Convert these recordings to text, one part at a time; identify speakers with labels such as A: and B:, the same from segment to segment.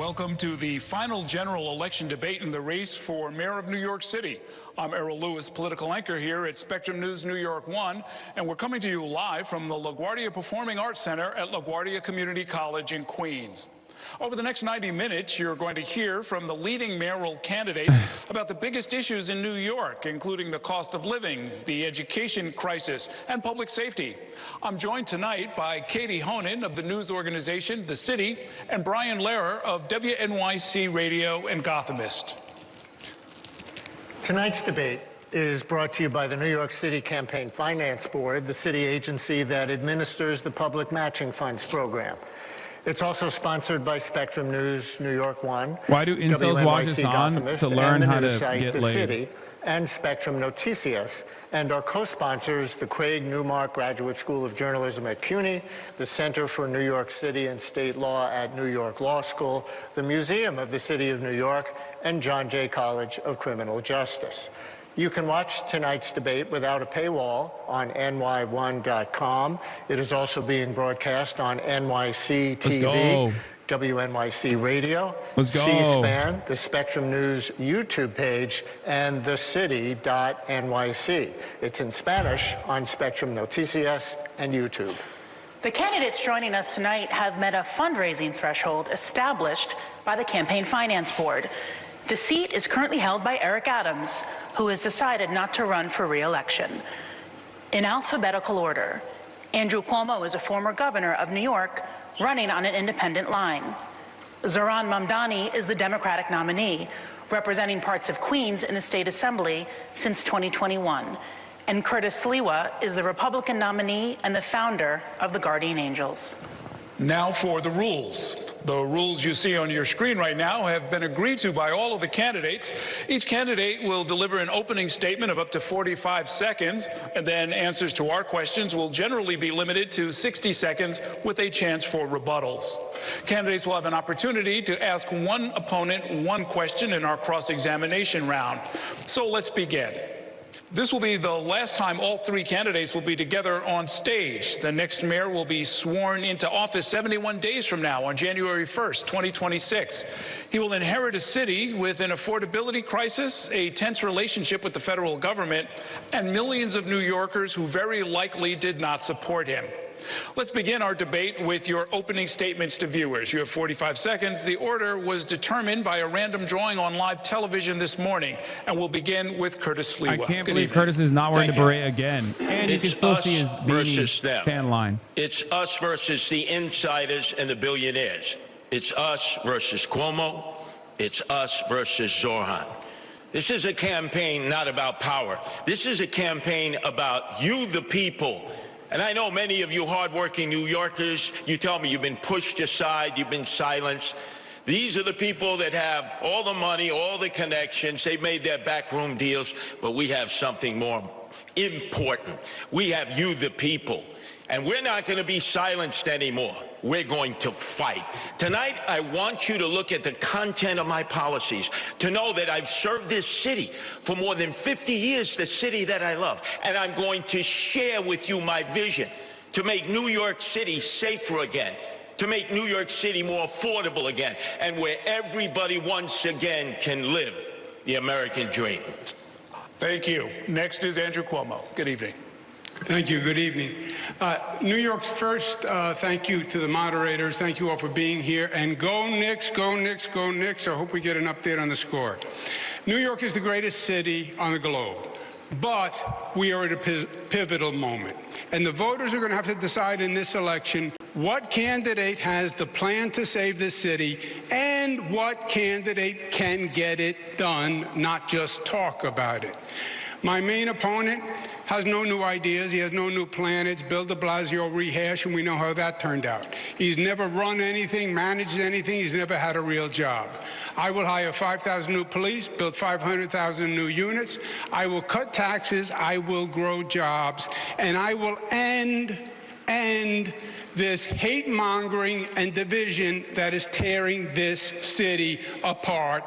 A: Welcome to the final general election debate in the race for mayor of New York City. I'm Errol Lewis, political anchor here at Spectrum News New York 1, and we're coming to you live from the LaGuardia Performing Arts Center at LaGuardia Community College in Queens. Over the next 90 minutes, you're going to hear from the leading mayoral candidates about the biggest issues in New York, including the cost of living, the education crisis, and public safety. I'm joined tonight by Katie Honan of the news organization The City and Brian Lehrer of WNYC Radio and Gothamist.
B: Tonight's debate is brought to you by the New York City Campaign Finance Board, the city agency that administers the Public Matching Funds program. It's also sponsored by Spectrum News New York 1,
C: Why do incels watch us on to learn how to get
B: The
C: laid?
B: City, and Spectrum Noticias, and our co-sponsors, the Craig Newmark Graduate School of Journalism at CUNY, the Center for New York City and State Law at New York Law School, the Museum of the City of New York, and John Jay College of Criminal Justice. You can watch tonight's debate without a paywall on ny1.com. It is also being broadcast on NYC TV, WNYC Radio, C-SPAN, the Spectrum News YouTube page, and thecity.nyc. It's in Spanish on Spectrum Noticias and YouTube.
D: The candidates joining us tonight have met a fundraising threshold established by the Campaign Finance Board. The seat is currently held by Eric Adams, who has decided not to run for re-election. In alphabetical order, Andrew Cuomo is a former governor of New York running on an independent line. Zohran Mamdani is the Democratic nominee, representing parts of Queens in the State Assembly since 2021. And Curtis Sliwa is the Republican nominee and the founder of the Guardian Angels.
A: Now for the rules. The rules you see on your screen right now have been agreed to by all of the candidates. Each candidate will deliver an opening statement of up to 45 seconds, and then answers to our questions will generally be limited to 60 seconds with a chance for rebuttals. Candidates will have an opportunity to ask one opponent one question in our cross-examination round. So let's begin. This will be the last time all three candidates will be together on stage. The next mayor will be sworn into office 71 days from now on January 1st, 2026. He will inherit a city with an affordability crisis, a tense relationship with the federal government, and millions of New Yorkers who very likely did not support him. Let's begin our debate with your opening statements to viewers. You have 45 seconds. The order was determined by a random drawing on live television this morning, and we'll begin with Curtis Sliwa.
C: I can't believe Curtis is not wearing a beret again. And you can still see his beanie fan line.
E: It's us versus the insiders and the billionaires. It's us versus Cuomo. It's us versus Zohran. This is a campaign not about power. This is a campaign about you, the people. And I know many of you hardworking New Yorkers, you tell me you've been pushed aside, you've been silenced. These are the people that have all the money, all the connections. They've made their backroom deals, but we have something more important. We have you, the people. And we're not going to be silenced anymore. We're going to fight. Tonight, I want you to look at the content of my policies, to know that I've served this city for more than 50 years, the city that I love. And I'm going to share with you my vision to make New York City safer again, to make New York City more affordable again, and where everybody once again can live the American dream.
A: Thank you. Next is Andrew Cuomo. Good evening.
F: Thank you. Good evening. New York's first, thank you to the moderators. Thank you all for being here. And go Knicks, go Knicks, go Knicks. I hope we get an update on the score. New York is the greatest city on the globe, but we are at a pivotal moment. And the voters are going to have to decide in this election what candidate has the plan to save the city and what candidate can get it done, not just talk about it. My main opponent has no new ideas. He has no new plan. It's Bill de Blasio rehash, and we know how that turned out. He's never run anything, managed anything. He's never had a real job. I will hire 5,000 new police, build 500,000 new units. I will cut taxes. I will grow jobs. And I will end this hate-mongering and division that is tearing this city apart,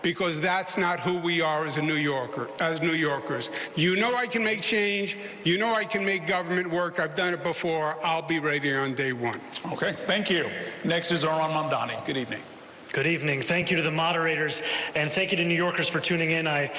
F: because that's not who we are as New Yorkers. You know I can make change. You know I can make government work. I've done it before. I'll be ready on day one.
A: Okay, thank you. Next is Zohran Mamdani. Good evening.
G: Good evening. Thank you to the moderators, and thank you to New Yorkers for tuning in. I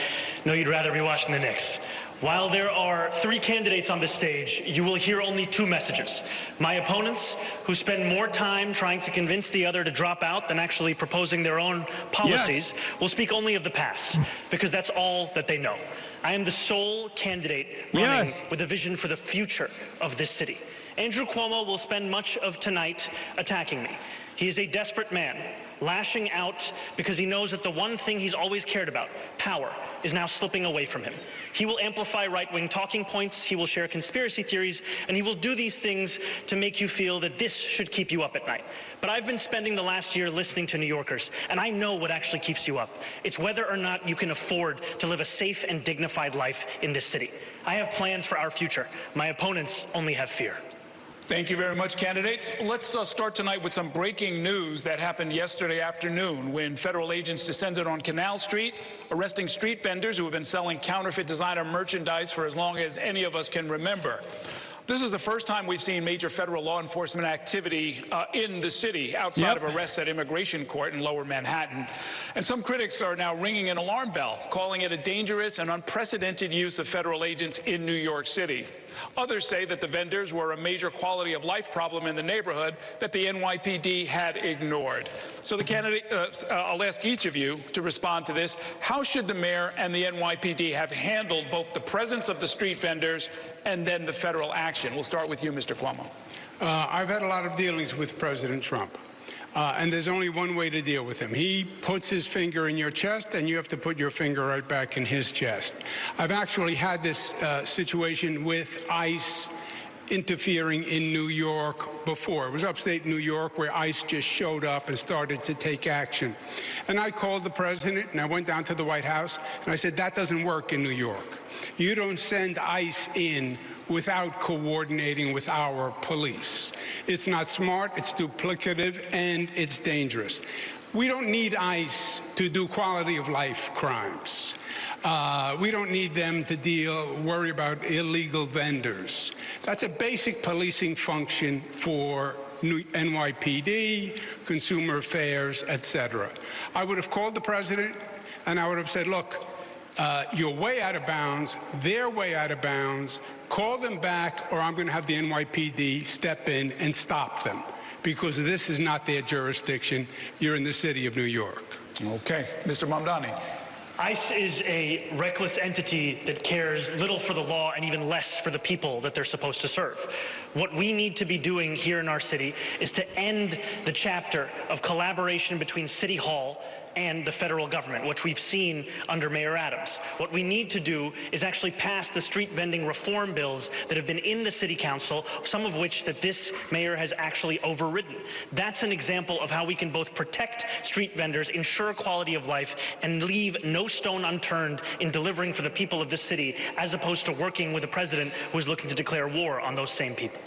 G: know you'd rather be watching the Knicks. While there are 3 candidates on the stage, you will hear only 2 messages. My opponents, who spend more time trying to convince the other to drop out than actually proposing their own policies, will speak only of the past, because that's all that they know. I am the sole candidate running with a vision for the future of this city. Andrew Cuomo will spend much of tonight attacking me. He is a desperate man, lashing out because he knows that the one thing he's always cared about, power, is now slipping away from him. He will amplify right-wing talking points, he will share conspiracy theories, and he will do these things to make you feel that this should keep you up at night. But I've been spending the last year listening to New Yorkers, and I know what actually keeps you up. It's whether or not you can afford to live a safe and dignified life in this city. I have plans for our future. My opponents only have fear.
A: Thank you very much, candidates. Let's start tonight with some breaking news that happened yesterday afternoon when federal agents descended on Canal Street, arresting street vendors who have been selling counterfeit designer merchandise for as long as any of us can remember. This is the first time we've seen major federal law enforcement activity in the city outside of arrests at immigration court in Lower Manhattan. And some critics are now ringing an alarm bell, calling it a dangerous and unprecedented use of federal agents in New York City. Others say that the vendors were a major quality of life problem in the neighborhood that the NYPD had ignored. So the candidate, I'll ask each of you to respond to this. How should the mayor and the NYPD have handled both the presence of the street vendors and then the federal action? We'll start with you, Mr. Cuomo.
F: I've had a lot of dealings with President Trump. And there's only one way to deal with him. He puts his finger in your chest, and you have to put your finger right back in his chest. I've actually had this situation with ICE interfering in New York before. It was upstate New York where ICE just showed up and started to take action. And I called the president, and I went down to the White House, and I said, that doesn't work in New York. You don't send ICE in without coordinating with our police. It's not smart, it's duplicative, and it's dangerous. We don't need ICE to do quality of life crimes. We don't need them to worry about illegal vendors. That's a basic policing function for NYPD, Consumer Affairs, etc. I would have called the president and I would have said, look, you're way out of bounds, they're way out of bounds, call them back or I'm going to have the NYPD step in and stop them because this is not their jurisdiction. You're in the city of New York.
A: Okay. Mr. Mamdani.
G: ICE is a reckless entity that cares little for the law and even less for the people that they're supposed to serve. What we need to be doing here in our city is to end the chapter of collaboration between City Hall and the federal government, which we've seen under Mayor Adams. What we need to do is actually pass the street vending reform bills that have been in the city council, some of which that this mayor has actually overridden. That's an example of how we can both protect street vendors, ensure quality of life, and leave no stone unturned in delivering for the people of this city, as opposed to working with a president who is looking to declare war on those same people.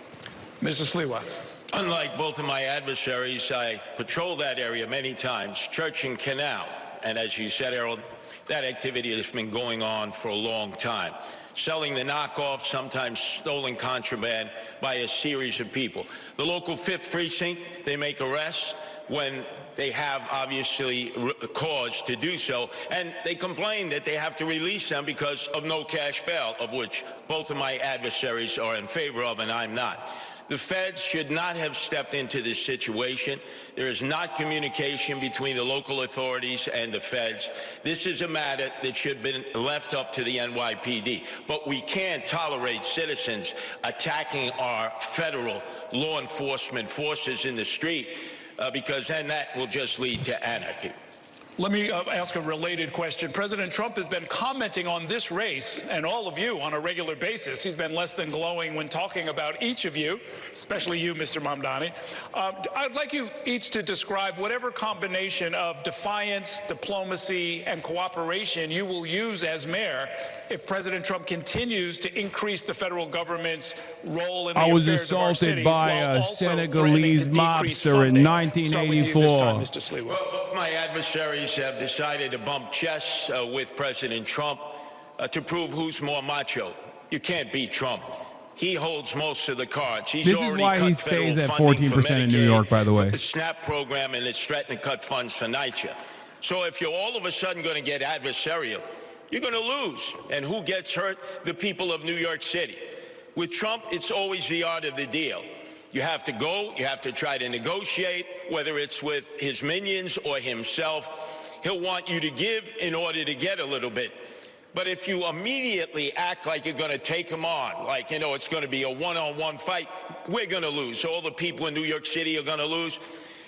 A: Mr. Sliwa.
E: Unlike both of my adversaries, I've patrolled that area many times, Church and Canal. And as you said, Errol, that activity has been going on for a long time. Selling the knockoff, sometimes stolen contraband by a series of people. The local 5th Precinct, they make arrests when they have obviously cause to do so, and they complain that they have to release them because of no cash bail, of which both of my adversaries are in favor of and I'm not. The feds should not have stepped into this situation. There is not communication between the local authorities and the feds. This is a matter that should have been left up to the NYPD. But we can't tolerate citizens attacking our federal law enforcement forces in the street because then that will just lead to anarchy.
A: Let me ask a related question. President Trump has been commenting on this race and all of you on a regular basis. He's been less than glowing when talking about each of you, especially you, Mr. Mamdani. I'd like you each to describe whatever combination of defiance, diplomacy, and cooperation you will use as mayor if President Trump continues to increase the federal government's role in the affairs of our city.
C: I was assaulted by a Senegalese mobster in 1984.
E: Both my adversaries have decided to bump chests with President Trump to prove who's more macho. You can't beat Trump. He holds most of the cards. He's
C: This is
E: already
C: why
E: cut
C: he stays at
E: federal funding
C: 14% in New York, by the way.
E: for the SNAP program, and it's threatening to cut funds for NYCHA. So if you're all of a sudden going to get adversarial, you're going to lose. And who gets hurt? The people of New York City. With Trump, it's always the art of the deal. You have to go, you have to try to negotiate, whether it's with his minions or himself. He'll want you to give in order to get a little bit. But if you immediately act like you're going to take him on, like, you know, it's going to be a one-on-one fight, we're going to lose. All the people in New York City are going to lose.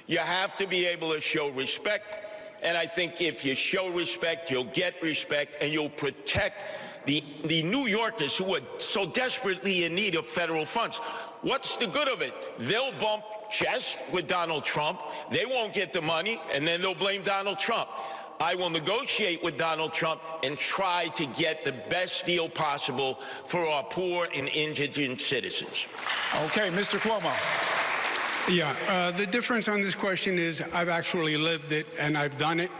E: You have to be able to show respect. And I think if you show respect, you'll get respect, and you'll protect the New Yorkers who are so desperately in need of federal funds. What's the good of it? They'll bump chest with Donald Trump. They won't get the money, and then they'll blame Donald Trump. I will negotiate with Donald Trump and try to get the best deal possible for our poor and indigent citizens.
A: Okay, Mr. Cuomo.
F: Yeah, the difference on this question is I've actually lived it, and I've done it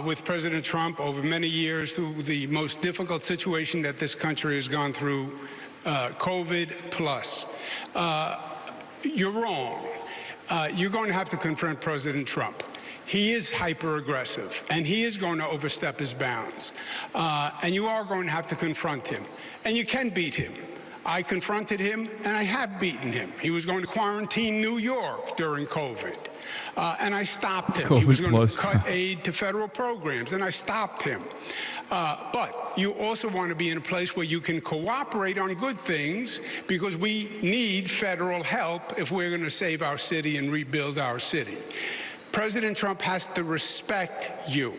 F: with President Trump over many years through the most difficult situation that this country has gone through, COVID plus. You're wrong. You're going to have to confront President Trump. He is hyper-aggressive, and he is going to overstep his bounds. And you are going to have to confront him. And you can beat him. I confronted him, and I have beaten him. He was going to quarantine New York during COVID, and I stopped him. He was going to cut aid to federal programs, and I stopped him. But you also want to be in a place where you can cooperate on good things, because we need federal help if we're going to save our city and rebuild our city. President Trump has to respect you.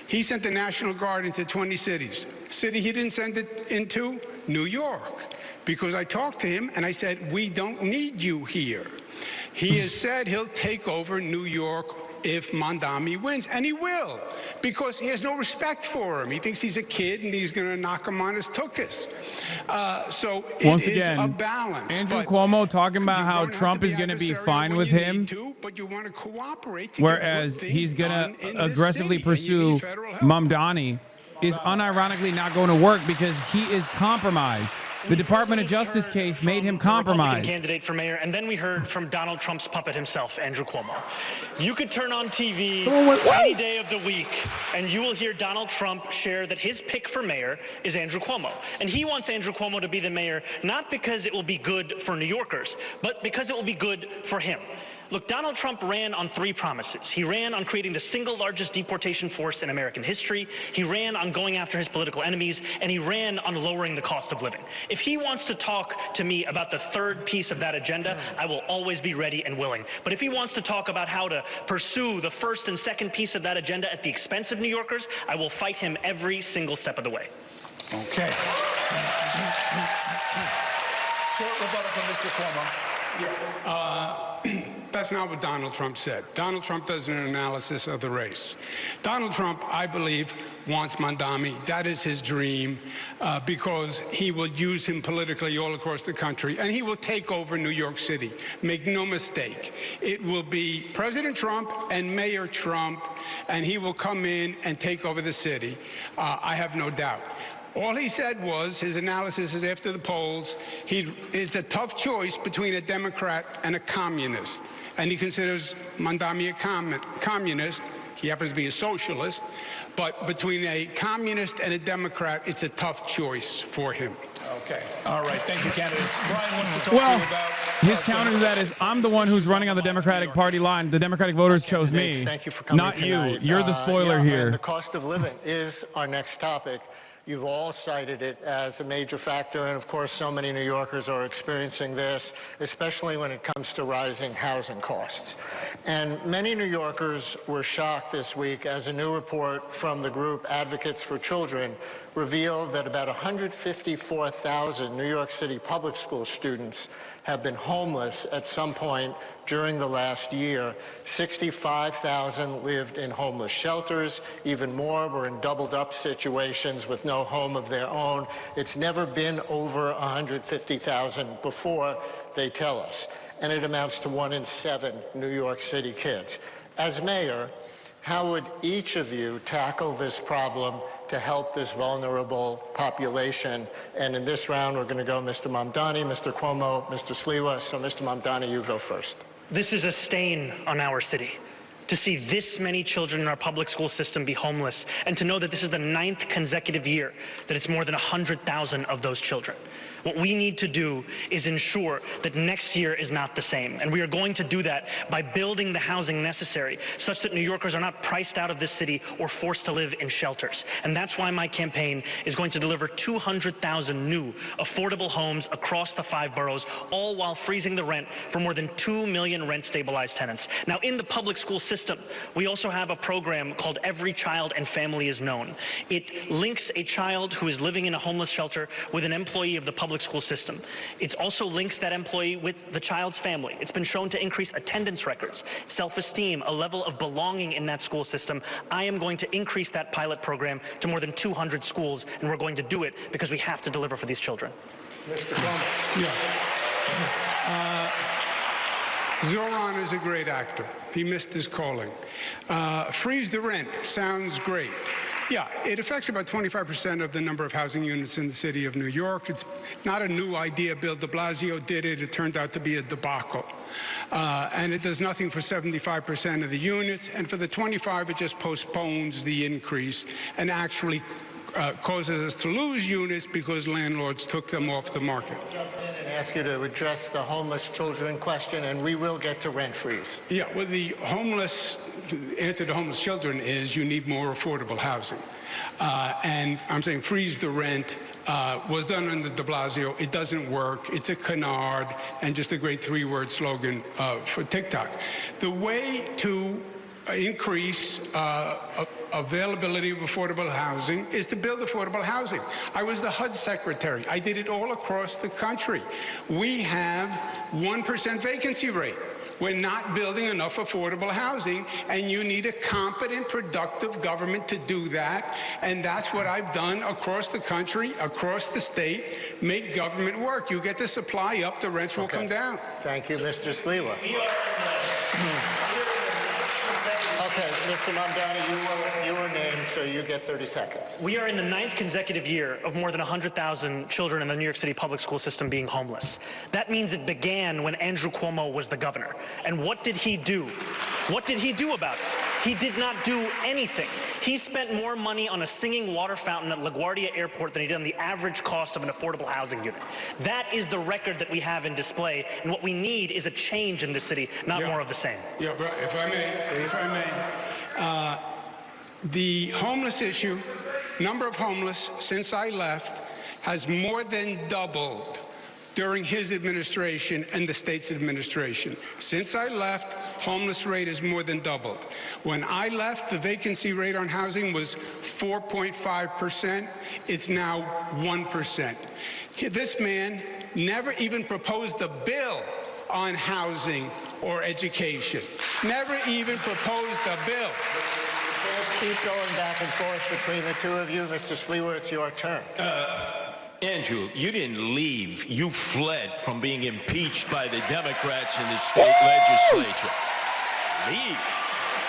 F: He sent the National Guard into 20 cities. City he didn't send it into? New York. Because I talked to him and I said, we don't need you here. He has said he'll take over New York if Mondami wins, and he will, because he has no respect for him. He thinks he's a kid and he's going to knock him on his tuchus. So
C: Once
F: it is
C: again,
F: a balance.
C: Andrew Cuomo talking about how Trump is going to be fine with him,
F: but you want to cooperate,
C: whereas he's going to aggressively pursue Mamdani is unironically not going to work because he is compromised. The Department of Justice case made him compromised.
G: Republican candidate for mayor, and then we heard from Donald Trump's puppet himself, Andrew Cuomo. You could turn on TV any day of the week, and you will hear Donald Trump share that his pick for mayor is Andrew Cuomo. And he wants Andrew Cuomo to be the mayor, not because it will be good for New Yorkers, but because it will be good for him. Look, Donald Trump ran on 3 promises. He ran on creating the single largest deportation force in American history. He ran on going after his political enemies, and he ran on lowering the cost of living. If he wants to talk to me about the 3rd piece of that agenda, I will always be ready and willing. But if he wants to talk about how to pursue the 1st and 2nd piece of that agenda at the expense of New Yorkers, I will fight him every single step of the way.
A: Okay. Short rebuttal from Mr. Cuomo.
F: That's not what Donald Trump said. Donald Trump does an analysis of the race. Donald Trump, I believe, wants Mondami. That is his dream, because he will use him politically all across the country, and he will take over New York City. Make no mistake. It will be President Trump and Mayor Trump, and he will come in and take over the city. I have no doubt. All he said was, his analysis is after the polls, it's a tough choice between a Democrat and a communist. And he considers Mondami a communist. He happens to be a socialist. But between a communist and a Democrat, it's a tough choice for him.
A: Okay. All right. Thank you, candidates. Brian wants to talk to you about...
C: His counter to that is, I'm the one who's running on the Democratic Party line. The Democratic voters chose me,
B: Thank you for coming
C: not
B: tonight.
C: you. You're the spoiler here.
B: And the cost of living is our next topic. You've all cited it as a major factor, and of course so many New Yorkers are experiencing this, especially when it comes to rising housing costs. And many New Yorkers were shocked this week as a new report from the group Advocates for Children revealed that about 154,000 New York City public school students have been homeless at some point during the last year. 65,000 lived in homeless shelters. Even more were in doubled-up situations with no home of their own. It's never been over 150,000 before, they tell us. And it amounts to 1 in 7 New York City kids. As mayor, how would each of you tackle this problem to help this vulnerable population. And in this round, we're going to go Mr. Mamdani, Mr. Cuomo, Mr. Sliwa. So, Mr. Mamdani, you go first.
G: This is a stain on our city. To see this many children in our public school system be homeless, and to know that this is the 9th consecutive year that it's more than 100,000 of those children. What we need to do is ensure that next year is not the same. And we are going to do that by building the housing necessary such that New Yorkers are not priced out of this city or forced to live in shelters. And that's why my campaign is going to deliver 200,000 new affordable homes across the 5 boroughs, all while freezing the rent for more than 2 million rent-stabilized tenants. Now, in the public school system, we also have a program called Every Child and Family is Known. It links a child who is living in a homeless shelter with an employee of the public school system. It also links that employee with the child's family. It's been shown to increase attendance records, self-esteem, a level of belonging in that school system. I am going to increase that pilot program to more than 200 schools, and we're going to do it because we have to deliver for these children.
B: Mr. Cuomo.
F: Yeah. Zohran is a great actor. He missed his calling. Freeze the rent sounds great. Yeah, it affects about 25% of the number of housing units in the city of New York. It's not a new idea. Bill de Blasio did it. It turned out to be a debacle. And it does nothing for 75% of the units. And for the 25, it just postpones the increase and actually causes us to lose units because landlords took them off the market.
B: Jump in and ask you to address the homeless children question, and we will get to rent freeze.
F: Yeah, well, the answer to homeless children is you need more affordable housing. And I'm saying freeze the rent was done under de Blasio. It doesn't work. It's a canard and just a great 3-word slogan for TikTok. The way to increase availability of affordable housing is to build affordable housing. I was the HUD secretary. I did it all across the country. We have 1% vacancy rate. We're not building enough affordable housing, and you need a competent, productive government to do that. And that's what I've done across the country, across the state. Make government work. You get the supply up, the rents will come down.
B: Thank you, Mr. Sliwa. Okay, Mr. Mamdani, you were named, so you get 30 seconds.
G: We are in the 9th consecutive year of more than 100,000 children in the New York City public school system being homeless. That means it began when Andrew Cuomo was the governor. And what did he do? What did he do about it? He did not do anything. He spent more money on a singing water fountain at LaGuardia Airport than he did on the average cost of an affordable housing unit. That is the record that we have in display, and what we need is a change in this city, not more of the same.
F: Yeah, but if I may, the homeless issue, number of homeless since I left, has more than doubled during his administration and the state's administration. Since I left, homeless rate has more than doubled. When I left, the vacancy rate on housing was 4.5%. It's now 1%. This man never even proposed a bill on housing or education. Never even proposed a bill.
B: Let's keep going back and forth between the two of you. Mr. Sliwa, it's your turn.
E: Andrew, you didn't leave. You fled from being impeached by the Democrats in the state legislature. Leave.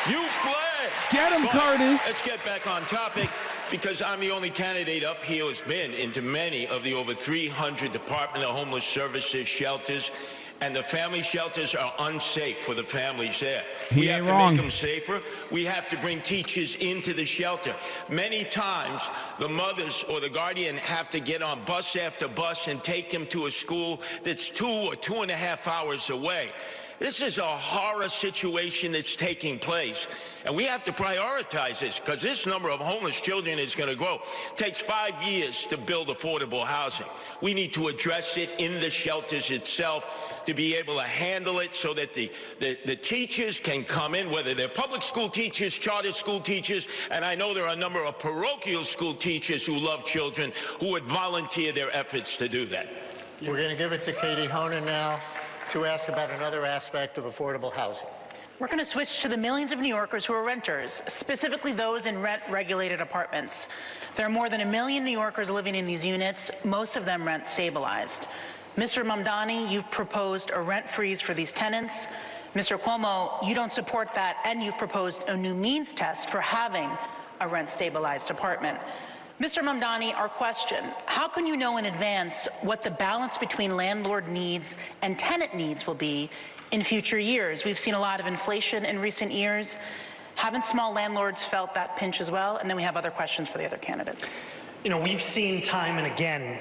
E: You fled.
C: Get him, Curtis.
E: Let's get back on topic, because I'm the only candidate up here who's been into many of the over 300 Department of Homeless Services shelters. And the family shelters are unsafe for the families there. We have to make them safer. We have to bring teachers into the shelter. Many times, the mothers or the guardian have to get on bus after bus and take them to a school that's 2 or 2.5 hours away. This is a horror situation that's taking place. And we have to prioritize this, because this number of homeless children is going to grow. It takes 5 years to build affordable housing. We need to address it in the shelters itself to be able to handle it so that the teachers can come in, whether they're public school teachers, charter school teachers, and I know there are a number of parochial school teachers who love children who would volunteer their efforts to do that.
B: We're going to give it to Katie Honan now to ask about another aspect of affordable housing.
D: We're going to switch to the millions of New Yorkers who are renters, specifically those in rent-regulated apartments. There are more than 1 million New Yorkers living in these units, most of them rent-stabilized. Mr. Mamdani, you've proposed a rent freeze for these tenants. Mr. Cuomo, you don't support that, and you've proposed a new means test for having a rent-stabilized apartment. Mr. Mamdani, our question, how can you know in advance what the balance between landlord needs and tenant needs will be in future years? We've seen a lot of inflation in recent years. Haven't small landlords felt that pinch as well? And then we have other questions for the other candidates.
G: You know, we've seen time and again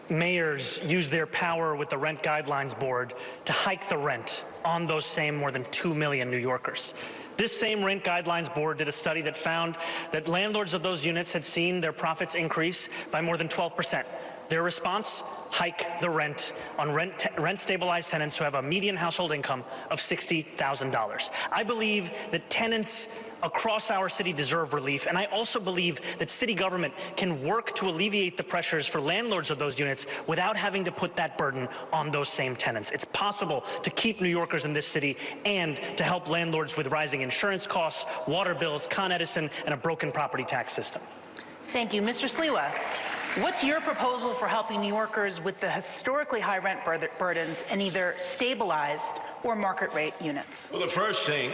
G: mayors use their power with the Rent Guidelines Board to hike the rent on those same more than 2 million New Yorkers. This same Rent Guidelines Board did a study that found that landlords of those units had seen their profits increase by more than 12%. Their response? Hike the rent on rent-stabilized tenants who have a median household income of $60,000. I believe that tenants across our city deserve relief, and I also believe that city government can work to alleviate the pressures for landlords of those units without having to put that burden on those same tenants. It's possible to keep New Yorkers in this city and to help landlords with rising insurance costs, water bills, Con Edison, and a broken property tax system.
D: Thank you. Mr. Sliwa, what's your proposal for helping New Yorkers with the historically high rent burdens in either stabilized or market rate units?
E: Well, the first thing,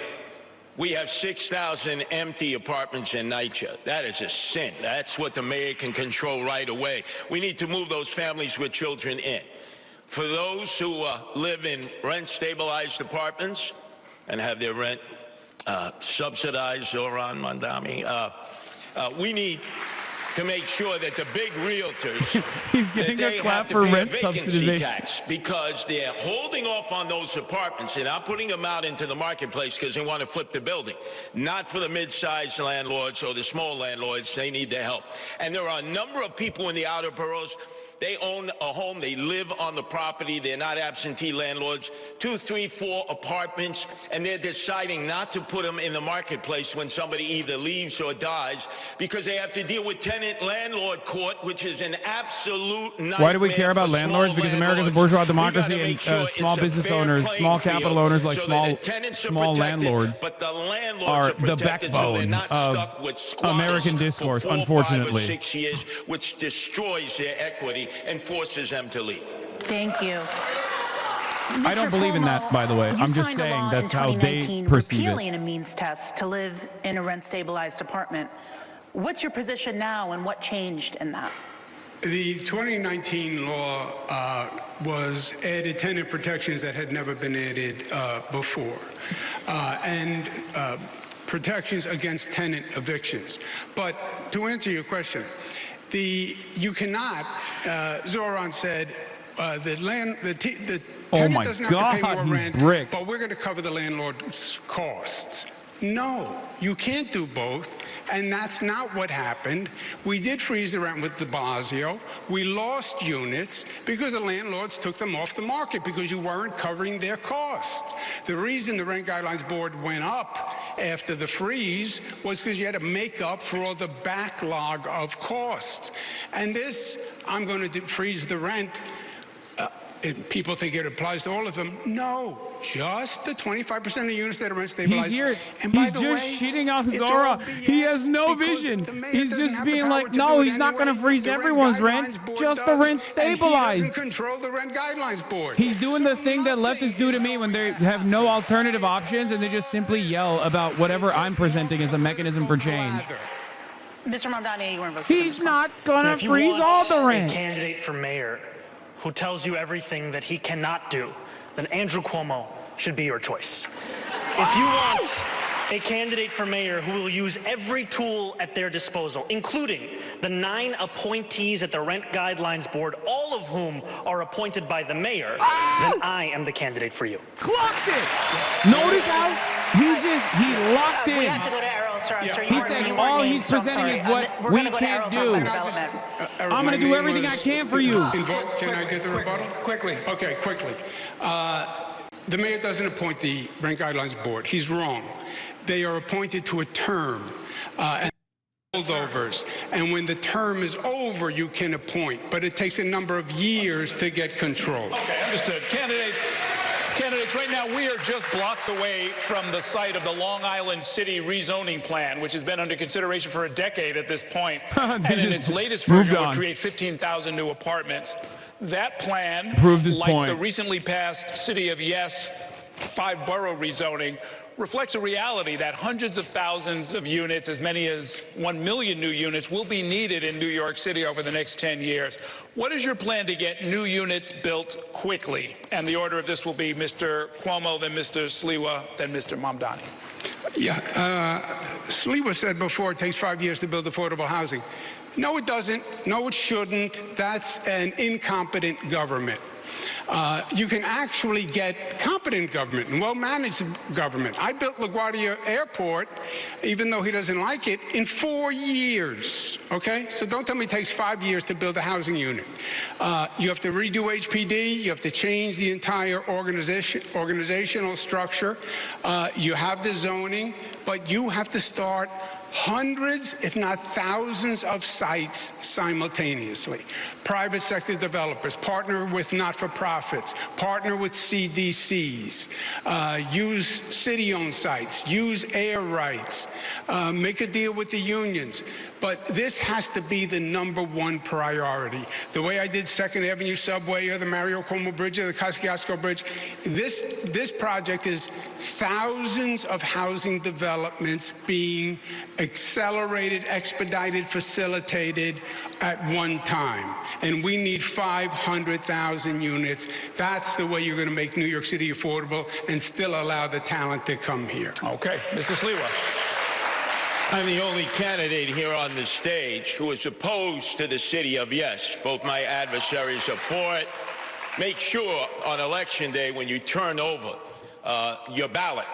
E: we have 6,000 empty apartments in NYCHA. That is a sin. That's what the mayor can control right away. We need to move those families with children in. For those who live in rent-stabilized apartments and have their rent subsidized, Zohran, Mandami, we need to make sure that the big realtors
C: he's getting a clap for rent subsidization
E: tax, because they're holding off on those apartments. They're not putting them out into the marketplace because they want to flip the building. Not for the mid-sized landlords or the small landlords. They need the help. And there are a number of people in the outer boroughs. They own a home, they live on the property, they're not absentee landlords, 2, 3, 4 apartments, and they're deciding not to put them in the marketplace when somebody either leaves or dies, because they have to deal with tenant-landlord court, which is an absolute nightmare.
C: Why do we care about landlords? Because America's a bourgeois democracy, and small business owners, small capital owners like small landlords
E: but the landlords
C: are the backbone of American discourse, unfortunately.
E: 5 or 6 years, which destroys their equity and forces them to leave.
D: Thank you.
C: I don't believe in that, by the way. I'm just saying that's how they perceive it.
D: Repealing a means test to live in a rent-stabilized apartment. What's your position now, and what changed in that?
F: The 2019 law was added tenant protections that had never been added before, and protections against tenant evictions. But to answer your question, you cannot, Zohran said, the tenant doesn't have to pay more rent, but we're going to cover the landlord's costs. No, you can't do both, and that's not what happened. We did freeze the rent with de Blasio. We lost units because the landlords took them off the market because you weren't covering their costs. The reason the Rent Guidelines Board went up after the freeze was because you had to make up for all the backlog of costs. And this, I'm going to freeze the rent. People think it applies to all of them. No, just the 25% of the units that are rent stabilized.
C: He's here. And he's just shitting on Zora. He has no vision. He's just being like, no, he's not going to freeze everyone's rent, just the rent stabilized.
F: He doesn't control the Rent Guidelines Board.
C: He's doing the thing that leftists do to me when they have no alternative options and they just simply yell about whatever I'm presenting as a mechanism for change.
D: Mr. Mamdani, you were invoking.
C: He's not going to freeze all the rent.
G: A candidate for mayor who tells you everything that he cannot do, then Andrew Cuomo should be your choice. If you want a candidate for mayor who will use every tool at their disposal, including the 9 appointees at the Rent Guidelines Board, all of whom are appointed by the mayor, then I am the candidate for you.
C: Clocked it! Notice how he locked in.
D: We have to go to Errol, sir.
C: He said all he's presenting is what we can't do. I'm going to do everything I can for you.
F: Can I get the rebuttal? Quickly. Okay, quickly. The mayor doesn't appoint the Rent Guidelines Board. He's wrong. They are appointed to a term and holdovers. And when the term is over, you can appoint. But it takes a number of years to get control.
A: Okay, understood. Candidates, right now we are just blocks away from the site of the Long Island City rezoning plan, which has been under consideration for a decade at this point. And in its latest version, would create 15,000 new apartments. That plan,
C: proved his
A: like
C: point.
A: the recently passed City of Yes 5-borough rezoning, reflects a reality that hundreds of thousands of units, as many as 1 million new units, will be needed in New York City over the next 10 years. What is your plan to get new units built quickly? And the order of this will be Mr. Cuomo, then Mr. Sliwa, then Mr. Mamdani.
F: Yeah, Sliwa said before it takes 5 years to build affordable housing. No, it doesn't. No, it shouldn't. That's an incompetent government. You can actually get competent government and well-managed government. I built LaGuardia Airport, even though he doesn't like it, in 4 years, okay? So don't tell me it takes 5 years to build a housing unit. You have to redo HPD. You have to change the entire organizational structure. You have the zoning, but you have to start hundreds, if not thousands, of sites simultaneously. Private sector developers, partner with not-for-profits, partner with CDCs, use city-owned sites, use air rights, make a deal with the unions. But this has to be the #1 priority. The way I did 2nd Avenue Subway or the Mario Cuomo Bridge or the Kosciuszko Bridge, this project is thousands of housing developments being accelerated, expedited, facilitated at one time. And we need 500,000 units. That's the way you're going to make New York City affordable and still allow the talent to come here.
A: Okay, Mr. Sliwa.
E: I'm the only candidate here on the stage who is opposed to the city of yes. Both my adversaries are for it. Make sure on Election Day when you turn over your ballot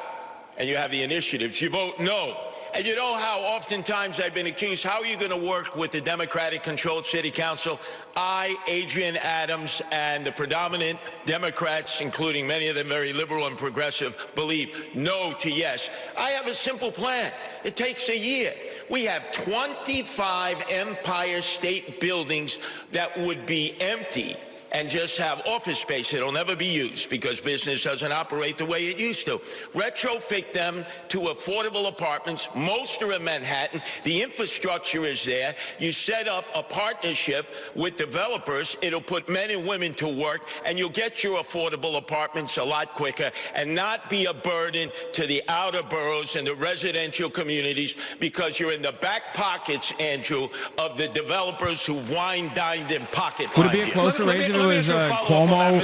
E: and you have the initiatives, you vote no. And you know how oftentimes I've been accused, how are you going to work with the Democratic-controlled city council? I, Adrian Adams, and the predominant Democrats, including many of them very liberal and progressive, believe no to yes. I have a simple plan. It takes a year. We have 25 Empire State buildings that would be empty and just have office space. It'll never be used because business doesn't operate the way it used to. Retrofit them to affordable apartments. Most are in Manhattan. The infrastructure is there. You set up a partnership with developers. It'll put men and women to work, and you'll get your affordable apartments a lot quicker and not be a burden to the outer boroughs and the residential communities because you're in the back pockets, Andrew, of the developers who wine-dined and pocket-lined you.
C: Would it be a closer race if it was Cuomo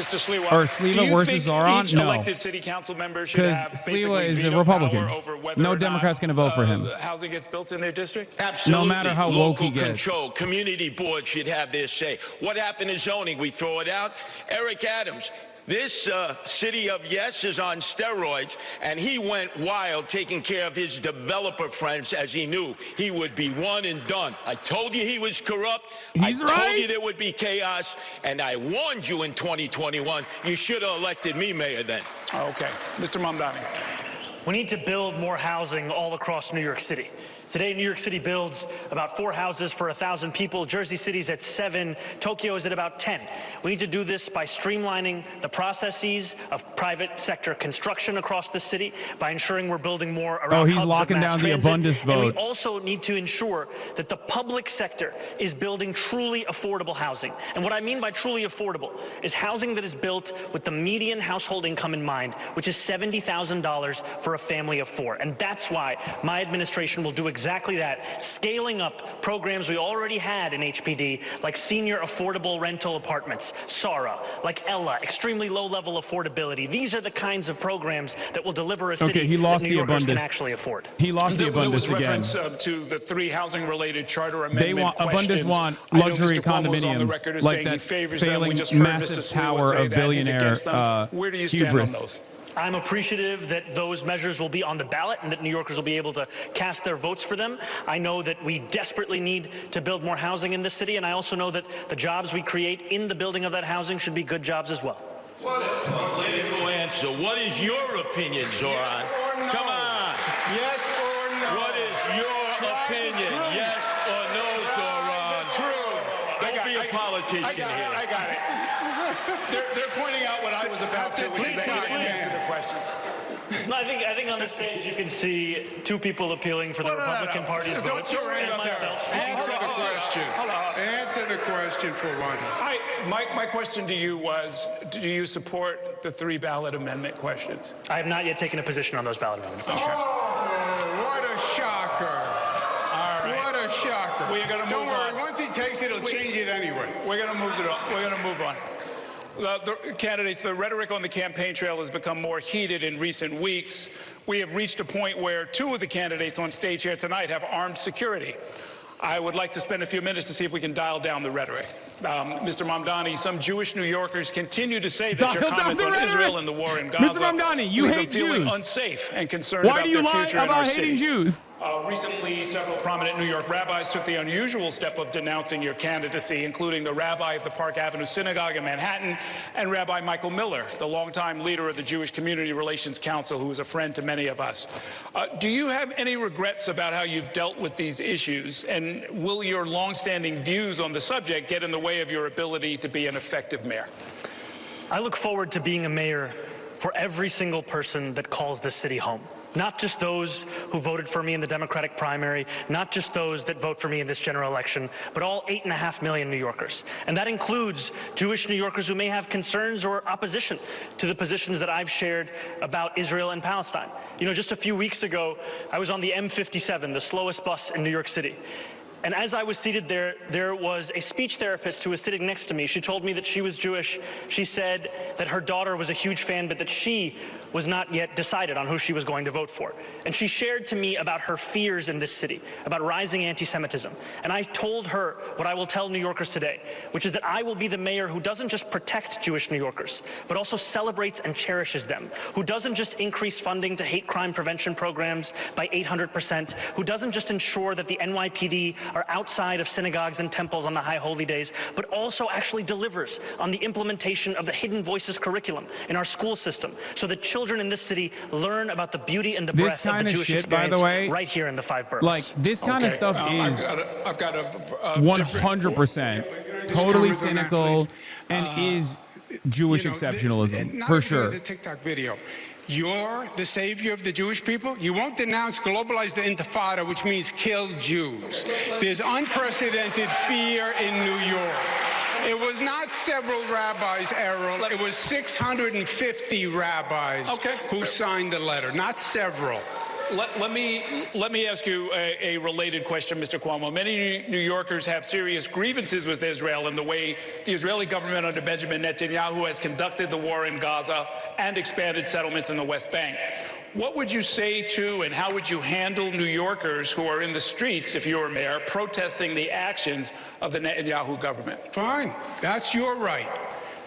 C: or Sliwa versus Zohran? No,
A: elected city council members should have
C: Sliwa is a Republican. No Democrat's going to vote for him.
A: Housing gets built in their district?
E: Absolutely.
C: No matter how woke he gets.
E: Control, community boards should have their say. What happened to zoning? We throw it out. Eric Adams. This city of yes is on steroids, and he went wild taking care of his developer friends as he knew he would be one and done. I told you he was corrupt. I told you there would be chaos, and I warned you in 2021. You should have elected me mayor then.
A: Okay. Mr. Mamdani.
G: We need to build more housing all across New York City. Today, New York City builds about 4 houses for 1,000 people. Jersey City's at 7. Tokyo is at about 10. We need to do this by streamlining the processes of private sector construction across the city, by ensuring we're building more around
C: he's locking down the abundance vote.
G: And we also need to ensure that the public sector is building truly affordable housing. And what I mean by truly affordable is housing that is built with the median household income in mind, which is $70,000 for a family of 4. And that's why my administration will do exactly that, scaling up programs we already had in HPD, like senior affordable rental apartments, SARA, like Ella, extremely low-level affordability. These are the kinds of programs that will deliver a city that New Yorkers can actually afford.
C: He lost the abundance again.
A: Reference to the 3 housing-related charter amendment
C: abundance want luxury condominiums, like that failing massive tower of billionaire
A: Where do you stand on those?
G: I'm appreciative that those measures will be on the ballot and that New Yorkers will be able to cast their votes for them. I know that we desperately need to build more housing in this city, and I also know that the jobs we create in the building of that housing should be good jobs as well.
E: What a political answer. What is your opinion, Zohran?
F: Yes or no?
E: Come on.
F: Yes or no?
E: What is your opinion? Yes or no, Zohran?
F: Truth.
E: Don't be a politician here.
A: I got it. They're pointing out what I was about to, which is that you didn't answer the question.
G: No, I think on the stage you can see two people appealing for the Republican Party's votes. And myself.
F: Answer the question. Answer the question for once.
A: My question to you was, do you support the 3 ballot amendment questions?
G: I have not yet taken a position on those ballot amendment questions.
F: Oh, what a shocker.
A: All right.
F: What a shocker.
A: We're gonna
F: Don't
A: move
F: worry,
A: on.
F: once he takes it, he'll change it anyway.
A: We're going to move it on. We're going to move on. The candidates, the rhetoric on the campaign trail has become more heated in recent weeks. We have reached a point where 2 of the candidates on stage here tonight have armed security. I would like to spend a few minutes to see if we can dial down the rhetoric. Mr. Mamdani, some Jewish New Yorkers continue to say that your comments on Israel and the war in Gaza
C: Mr. Mamdani, you hate
A: feeling
C: Jews.
A: unsafe and concerned
C: Why
A: about
C: do you
A: their
C: lie
A: future in
C: about
A: our
C: hating
A: city.
C: Jews?
A: Recently, several prominent New York rabbis took the unusual step of denouncing your candidacy, including the rabbi of the Park Avenue Synagogue in Manhattan and Rabbi Michael Miller, the longtime leader of the Jewish Community Relations Council, who is a friend to many of us. Do you have any regrets about how you've dealt with these issues? And will your longstanding views on the subject get in the way of your ability to be an effective mayor?
G: I look forward to being a mayor for every single person that calls this city home. Not just those who voted for me in the Democratic primary, not just those that vote for me in this general election, but all 8.5 million New Yorkers. And that includes Jewish New Yorkers who may have concerns or opposition to the positions that I've shared about Israel and Palestine. You know, just a few weeks ago, I was on the M57, the slowest bus in New York City. And as I was seated there, there was a speech therapist who was sitting next to me. She told me that she was Jewish. She said that her daughter was a huge fan, but that she was not yet decided on who she was going to vote for. And she shared to me about her fears in this city, about rising anti-Semitism. And I told her what I will tell New Yorkers today, which is that I will be the mayor who doesn't just protect Jewish New Yorkers, but also celebrates and cherishes them, who doesn't just increase funding to hate crime prevention programs by 800%, who doesn't just ensure that the NYPD are outside of synagogues and temples on the high holy days, but also actually delivers on the implementation of the Hidden Voices curriculum in our school system, so that children in this city learn about the beauty and the breadth of the Jewish experience right here in the 5 boroughs.
C: Like, this kind of stuff is
A: I've got a
C: 100% totally cynical and is Jewish exceptionalism, for sure.
F: There's a TikTok video. You're the savior of the Jewish people? You won't denounce, globalize the Intifada, which means kill Jews. There's unprecedented fear in New York. It was not several rabbis, Errol. It was 650 rabbis who signed the letter, not several.
A: Let me ask you a related question, Mr. Cuomo. Many New Yorkers have serious grievances with Israel and the way the Israeli government under Benjamin Netanyahu has conducted the war in Gaza and expanded settlements in the West Bank. What would you say to and how would you handle New Yorkers who are in the streets, if you were mayor, protesting the actions of the Netanyahu government?
F: Fine. That's your right.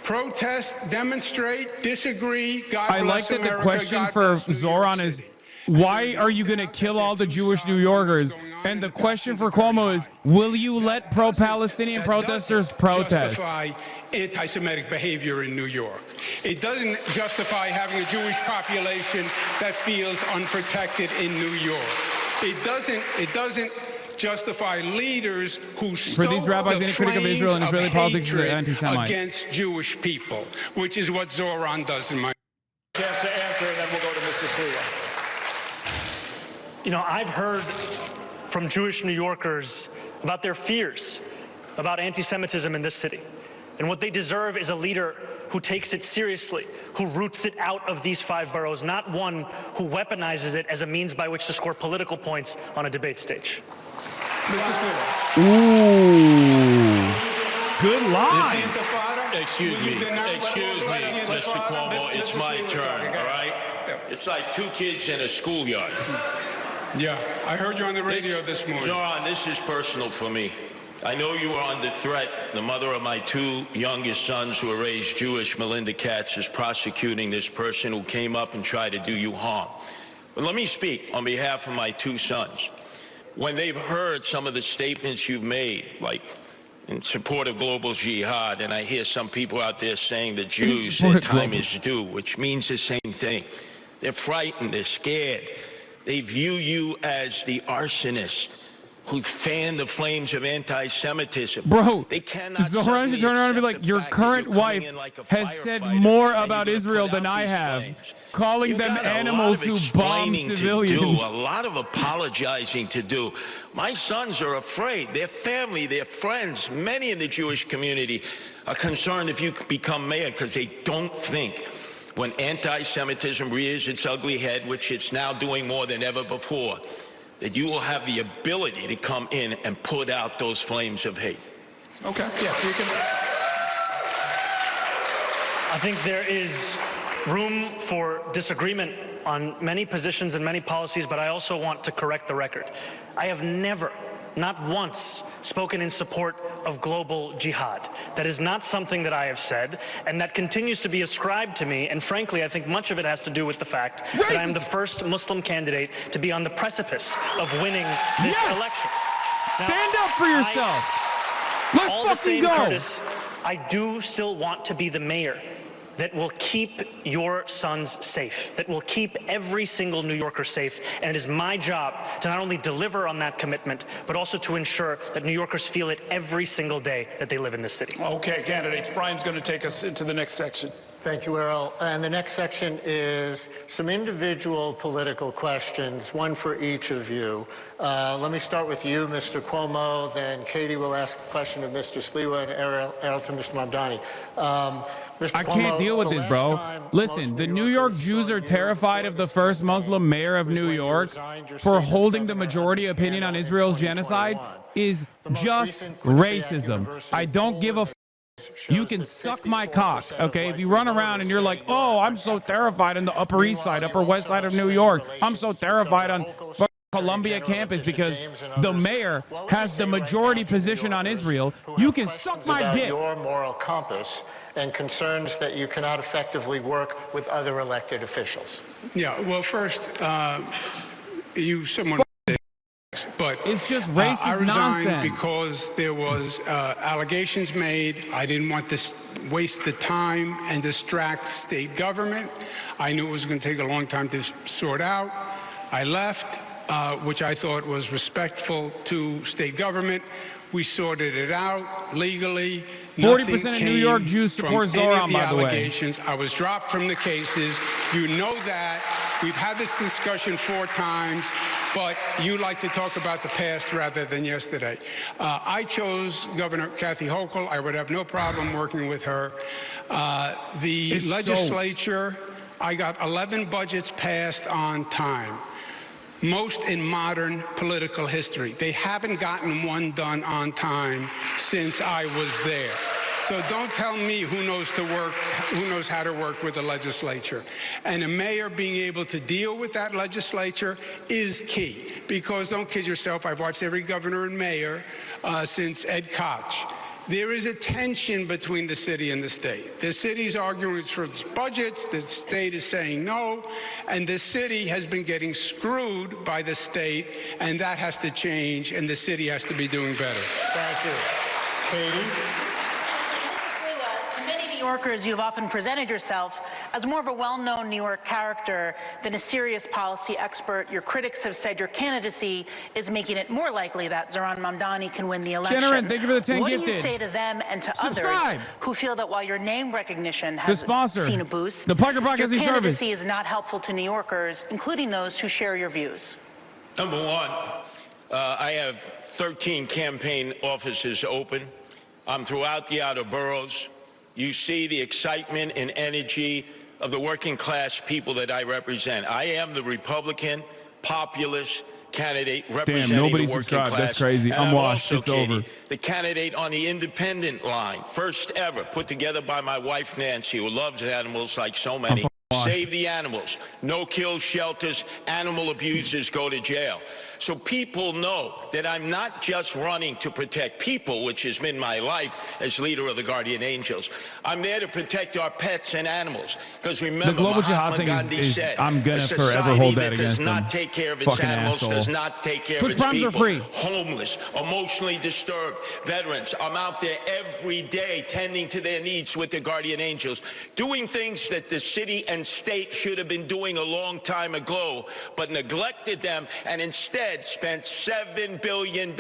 F: Protest, demonstrate, disagree. God
C: I like
F: bless
C: that
F: America.
C: the question
F: God
C: for
F: bless New York
C: Zohran is,
F: City.
C: why are you going to kill all the Jewish New Yorkers? And the question for Cuomo is, will you let pro-Palestinian protesters protest?
F: Justify anti-Semitic behavior in New York. It doesn't justify having a Jewish population that feels unprotected in New York. It doesn't justify leaders who stoke
C: these rabbis,
F: the
C: any critic of Israel and
F: flames
C: Israeli
F: of
C: politics is
F: hatred
C: anti-Semite.
F: against Jewish people, which is what Zohran does in my
A: Chance to answer, and then we'll go to Mr. Sliwa.
G: You know, I've heard from Jewish New Yorkers about their fears about anti-Semitism in this city. And what they deserve is a leader who takes it seriously, who roots it out of these 5 boroughs, not one who weaponizes it as a means by which to score political points on a debate stage.
F: Mr. Sliwa.
C: Ooh, good line.
E: Excuse me, Mr. Cuomo, it's my turn, all right? It's like 2 kids in a schoolyard.
F: Yeah, I heard you on the radio this morning.
E: Zohran, this is personal for me. I know you are under threat. The mother of my 2 youngest sons who are raised Jewish, Melinda Katz, is prosecuting this person who came up and tried to do you harm. But let me speak on behalf of my 2 sons. When they've heard some of the statements you've made, like in support of global jihad, and I hear some people out there saying that Jews, their time is due, which means the same thing. They're frightened, they're scared. They view you as the arsonist who fan the flames of anti-Semitism.
C: Bro,
E: They cannot
C: Zohran should turn around and be like, your current wife has said more about Israel than I have, calling them animals who bomb civilians.
E: A lot of apologizing to do. My sons are afraid. Their family, their friends, many in the Jewish community are concerned if you become mayor because they don't think when anti-Semitism rears its ugly head, which it's now doing more than ever before, that you will have the ability to come in and put out those flames of hate.
A: Okay, yeah, you can.
G: I think there is room for disagreement on many positions and many policies, but I also want to correct the record. I have never, not once, spoken in support of global jihad. That is not something that I have said, and that continues to be ascribed to me, and frankly, I think much of it has to do with the fact that I am the first Muslim candidate to be on the precipice of winning this election.
C: Stand up for yourself. Let's fucking go.
G: Curtis, I do still want to be the mayor that will keep your sons safe, that will keep every single New Yorker safe. And it is my job to not only deliver on that commitment, but also to ensure that New Yorkers feel it every single day that they live in this city.
A: Okay, candidates, Brian's going to take us into the next section.
B: Thank you, Errol. And the next section is some individual political questions, one for each of you. Let me start with you, Mr. Cuomo, then Katie will ask a question of Mr. Sliwa and Errol to Mr. Mamdani.
C: I can't deal with this, bro. Listen, the New York Jews are terrified of the first Muslim mayor of New York for holding the majority opinion on Israel's genocide is just racism. I don't give a f. You can suck my cock, okay? If you run around and you're like, oh, I'm so terrified on the Upper East Side, Upper West Side of New York. I'm so terrified on Columbia campus because the mayor has the majority position on Israel. You can suck my dick.
B: Your moral compass and concerns that you cannot effectively work with other elected officials.
F: Yeah, well, first, you someone. But
C: it's just racist
F: I resigned
C: nonsense.
F: because there was allegations made. I didn't want to waste the time and distract state government. I knew it was going to take a long time to sort out. I left, which I thought was respectful to state government. We sorted it out legally.
C: 40% of New York Jews support Zohran, by the way.
F: I was dropped from the cases. You know that. We've had this discussion 4 times, but you like to talk about the past rather than yesterday. I chose Governor Kathy Hochul. I would have no problem working with her. The legislature, I got 11 budgets passed on time. Most in modern political history. They haven't gotten one done on time since I was there. So don't tell me who knows how to work with the legislature. And a mayor being able to deal with that legislature is key. Because don't kid yourself, I've watched every governor and mayor since Ed Koch. There is a tension between the city and the state. The city's arguing for its budgets, the state is saying no, and the city has been getting screwed by the state, and that has to change, and the city has to be doing better.
B: Thank you. Katie?
D: To many New Yorkers, you have often presented yourself as more of a well-known New York character than a serious policy expert. Your critics have said your candidacy is making it more likely that Zohran Mamdani can win the election.
C: Sharon, thank you for the 10
D: what
C: gifted.
D: do you say to them and to others who feel that while your name recognition has seen a boost,
C: the Parker
D: your
C: Broadcasting
D: candidacy
C: Service
D: is not helpful to New Yorkers, including those who share your views?
E: Number one, I have 13 campaign offices open. I'm throughout the outer boroughs. You see the excitement and energy of the working class people that I represent. I am the Republican populist candidate representing the working class.
C: That's crazy. I'm washed.
E: Also,
C: it's
E: Katie,
C: over.
E: the candidate on the independent line, first ever, put together by my wife Nancy, who loves animals like so many. Save the animals. No kill shelters. Animal abusers go to jail. So people know that I'm not just running to protect people, which has been my life as leader of the Guardian Angels. I'm there to protect our pets and animals. Because remember,
C: the global jihad thing is I'm going to forever hold that against them.
E: Does not take care of its animals, does not take care of its people.
C: Free.
E: Homeless, emotionally disturbed, veterans. I'm out there every day tending to their needs with the Guardian Angels, doing things that the city and state should have been doing a long time ago, but neglected them, and instead instead spent $7 billion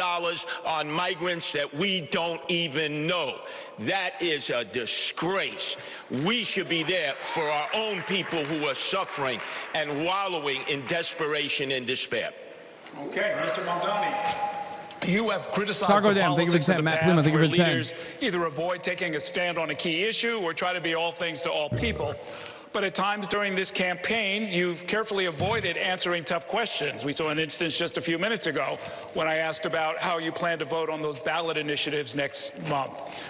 E: on migrants that we don't even know. That is a disgrace. We should be there for our own people who are suffering and wallowing in desperation and despair.
A: Okay, Mr. Mamdani. You have criticized the politics of the
C: Matt
A: past
C: Pluma,
A: where leaders either avoid taking a stand on a key issue or try to be all things to all people. But at times during this campaign, you've carefully avoided answering tough questions. We saw an instance just a few minutes ago when I asked about how you plan to vote on those ballot initiatives next month.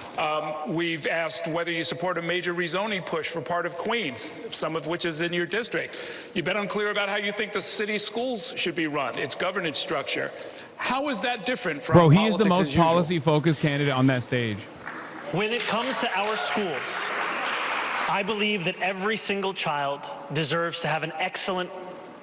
A: We've asked whether you support a major rezoning push for part of Queens, some of which is in your district. You've been unclear about how you think the city schools should be run, its governance structure. How is that different from
C: Bro, he
A: politics
C: is the most
A: as usual?
C: policy-focused candidate on that stage.
G: When it comes to our schools, I believe that every single child deserves to have an excellent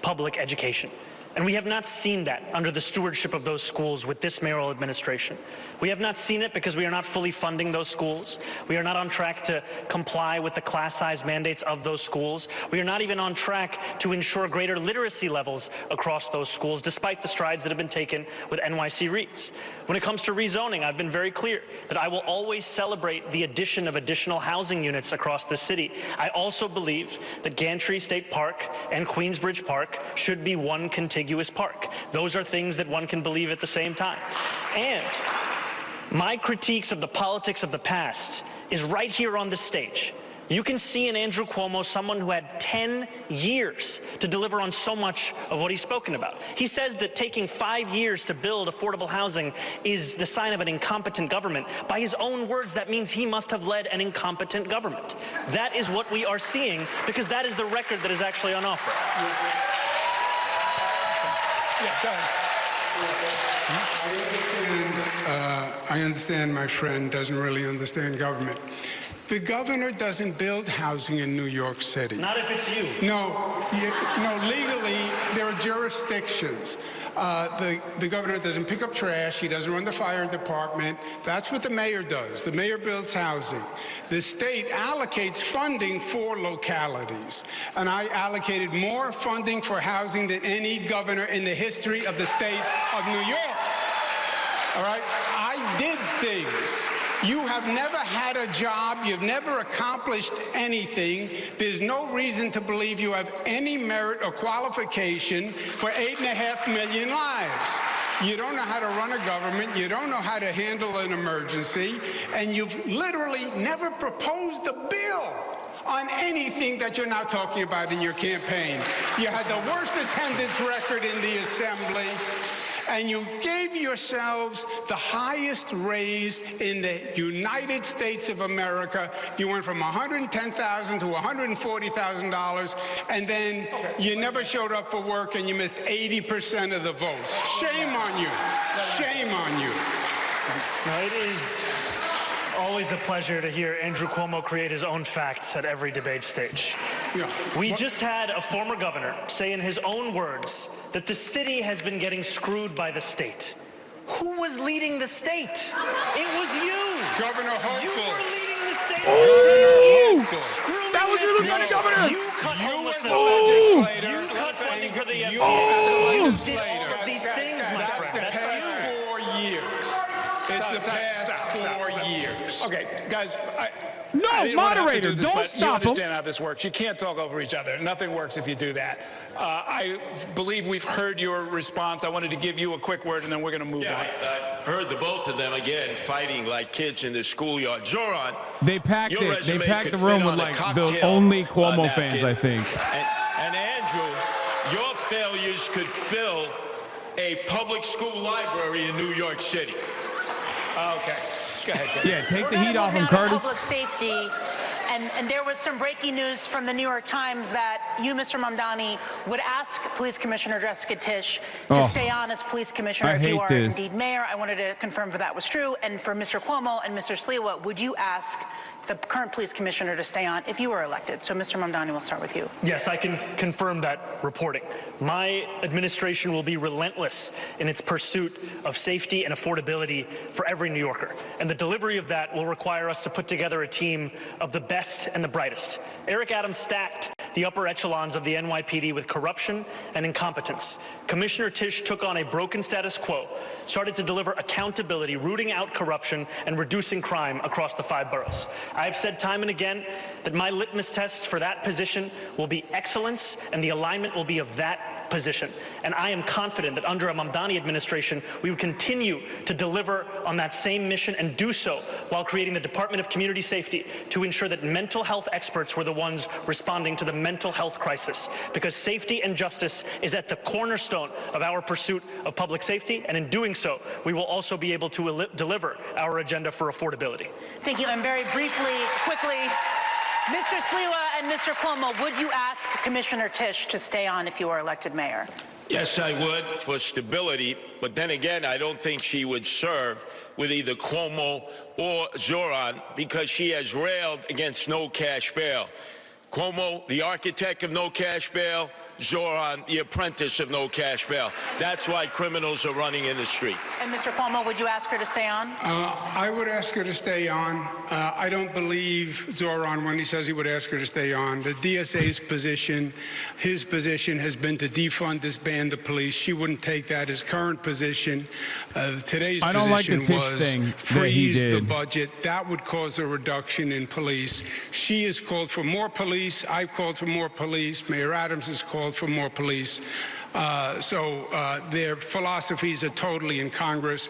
G: public education. And we have not seen that under the stewardship of those schools with this mayoral administration. We have not seen it because we are not fully funding those schools. We are not on track to comply with the class size mandates of those schools. We are not even on track to ensure greater literacy levels across those schools, despite the strides that have been taken with NYC REITs. When it comes to rezoning, I've been very clear that I will always celebrate the addition of additional housing units across the city. I also believe that Gantry State Park and Queensbridge Park should be one contiguous park. Those are things that one can believe at the same time. And my critiques of the politics of the past is right here on the stage. You can see in Andrew Cuomo someone who had 10 years to deliver on so much of what he's spoken about. He says that taking 5 years to build affordable housing is the sign of an incompetent government. By his own words, that means he must have led an incompetent government. That is what we are seeing, because that is the record that is actually on offer.
A: Yeah, go ahead.
F: I understand my friend doesn't really understand government. The governor doesn't build housing in New York City.
G: Not if it's you.
F: No, legally, there are jurisdictions. The governor doesn't pick up trash. He doesn't run the fire department. That's what the mayor does. The mayor builds housing. The state allocates funding for localities. And I allocated more funding for housing than any governor in the history of the state of New York. All right? I did things. You have never had a job. You've never accomplished anything. There's no reason to believe you have any merit or qualification for 8.5 million lives. You don't know how to run a government. You don't know how to handle an emergency. And you've literally never proposed a bill on anything that you're now talking about in your campaign. You had the worst attendance record in the assembly. And you gave yourselves the highest raise in the United States of America. You went from $110,000 to $140,000, and then you never showed up for work, and you missed 80% of the votes. Shame on you. Shame on you.
G: No, it is always a pleasure to hear Andrew Cuomo create his own facts at every debate stage.
F: Yeah.
G: We just had a former governor say in his own words that the city has been getting screwed by the state. Who was leading the state? It was you.
F: Governor Hochul.
G: You were leading the state.
C: That was your lieutenant governor.
G: You cut homelessness.
F: legislator.
G: You cut funding for the
F: You
G: MTA. You
F: as a
G: did all of these things, my
F: That's
G: friend.
F: the past 4 years. It's the past 4 years.
A: Okay, guys,
C: No,
A: I didn't want to have to
C: moderator,
A: do this,
C: don't
A: but
C: stop
A: you
C: him.
A: understand how this works. You can't talk over each other. Nothing works if you do that. I believe we've heard your response. I wanted to give you a quick word, and then we're going to move on.
E: I heard the both of them again fighting like kids in the schoolyard. Zohran,
C: They packed
E: your
C: it. They
E: resume
C: packed
E: could
C: the room
E: fit
C: with
E: on a
C: like the
E: cocktail,
C: only Cuomo
E: napkin.
C: fans, I think.
E: And Andrew, your failures could fill a public school library in New York City.
A: Okay. Go ahead, Ken.
C: Yeah, take
D: We're
C: the
D: gonna
C: heat off
D: move
C: him,
D: now to
C: Curtis.
D: Public safety. And there was some breaking news from the New York Times that you, Mr. Mamdani, would ask Police Commissioner Jessica Tisch to stay on as police commissioner
C: I
D: if you
C: hate
D: are
C: this.
D: indeed mayor. I wanted to confirm if that was true. And for Mr. Cuomo and Mr. Sliwa, would you ask the current police commissioner to stay on if you were elected? So, Mr. Mamdani, we'll start with you.
G: Yes, I can confirm that reporting. My administration will be relentless in its pursuit of safety and affordability for every New Yorker. And the delivery of that will require us to put together a team of the best and the brightest. Eric Adams stacked the upper echelons of the NYPD with corruption and incompetence. Commissioner Tisch took on a broken status quo, started to deliver accountability, rooting out corruption and reducing crime across the 5 boroughs. I've said time and again that my litmus test for that position will be excellence, and the alignment will be of that position. And I am confident that under a Mamdani administration, we would continue to deliver on that same mission and do so while creating the Department of Community Safety to ensure that mental health experts were the ones responding to the mental health crisis. Because safety and justice is at the cornerstone of our pursuit of public safety, and in doing so, we will also be able to deliver our agenda for affordability.
D: Thank you. And very briefly, quickly, Mr. Sliwa and Mr. Cuomo, would you ask Commissioner Tisch to stay on if you are elected mayor?
E: Yes, I would, for stability. But then again, I don't think she would serve with either Cuomo or Zohran, because she has railed against no cash bail. Cuomo, the architect of no cash bail; Zohran, the apprentice of no cash bail. That's why criminals are running in the street.
D: And Mr. Cuomo, would you ask her to stay on?
F: I would ask her to stay on. I don't believe Zohran when he says he would ask her to stay on. The DSA's position, his position has been to defund, disband the police. She wouldn't take that as current position. Today's position was freeze the budget. That would cause a reduction in police. She has called for more police. I've called for more police. Mayor Adams has called for more police. So their philosophies are totally incongruous.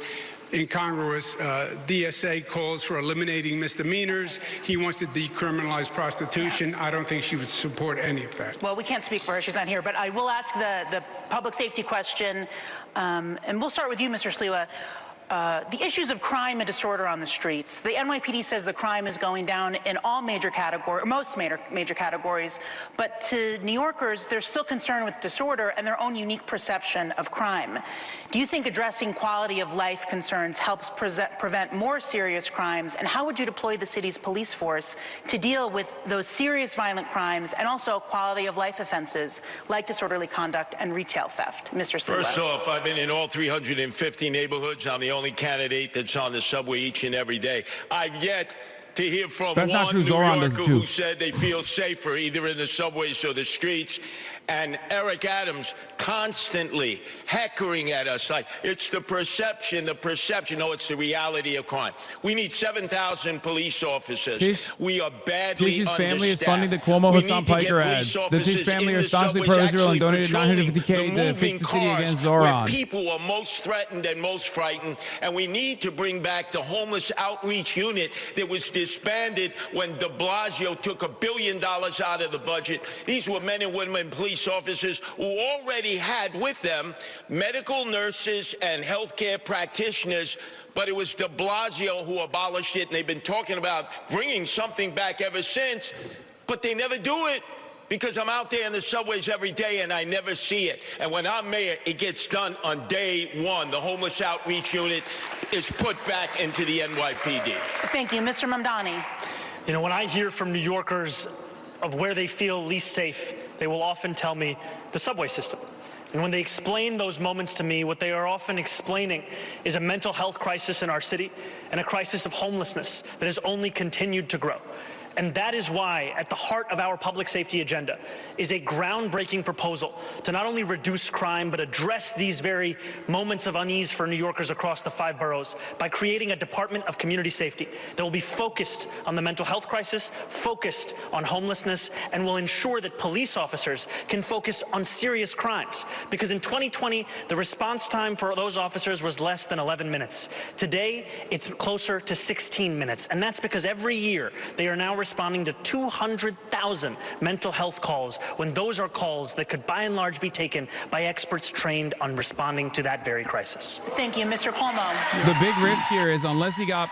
F: DSA calls for eliminating misdemeanors. He wants to decriminalize prostitution. I don't think she would support any of that.
D: Well, we can't speak for her. She's not here. But I will ask the public safety question. And we'll start with you, Mr. Sliwa. The issues of crime and disorder on the streets. The NYPD says the crime is going down in all major categories, most major categories, but to New Yorkers, they're still concerned with disorder and their own unique perception of crime. Do you think addressing quality of life concerns helps prevent more serious crimes, and how would you deploy the city's police force to deal with those serious violent crimes and also quality of life offenses like disorderly conduct and retail theft? Mr. Sliwa.
E: First off, I've been in all 350 neighborhoods. I'm the only candidate that's on the subway each and every day. I've yet to hear from one New Yorker who said they feel safer either in the subways or the streets. And Eric Adams constantly heckling at us like it's the perception. No, it's the reality of crime. We need 7,000 police officers. We are badly understaffed.
C: Tish's family is funding the Cuomo Hasan Piker ads. The Tisch family are staunchly pro-Israel and donated $950K to fix the city against Zohran.
E: People are most threatened and most frightened, and we need to bring back the homeless outreach unit that was disbanded when de Blasio took $1 billion out of the budget. These were men and women, police officers who already had with them medical nurses and healthcare practitioners, but it was de Blasio who abolished it, and they've been talking about bringing something back ever since, but they never do it. Because I'm out there in the subways every day and I never see it. And when I'm mayor, it gets done on day one. The homeless outreach unit is put back into the NYPD.
D: Thank you. Mr. Mamdani.
G: You know, when I hear from New Yorkers of where they feel least safe, they will often tell me the subway system. And when they explain those moments to me, what they are often explaining is a mental health crisis in our city and a crisis of homelessness that has only continued to grow. And that is why, at the heart of our public safety agenda, is a groundbreaking proposal to not only reduce crime, but address these very moments of unease for New Yorkers across the 5 boroughs by creating a Department of Community Safety that will be focused on the mental health crisis, focused on homelessness, and will ensure that police officers can focus on serious crimes. Because in 2020, the response time for those officers was less than 11 minutes. Today, it's closer to 16 minutes. And that's because every year, they are now responding to 200,000 mental health calls, when those are calls that could by and large be taken by experts trained on responding to that very crisis.
D: Thank you, Mr. Cuomo.
C: The big risk here is unless he got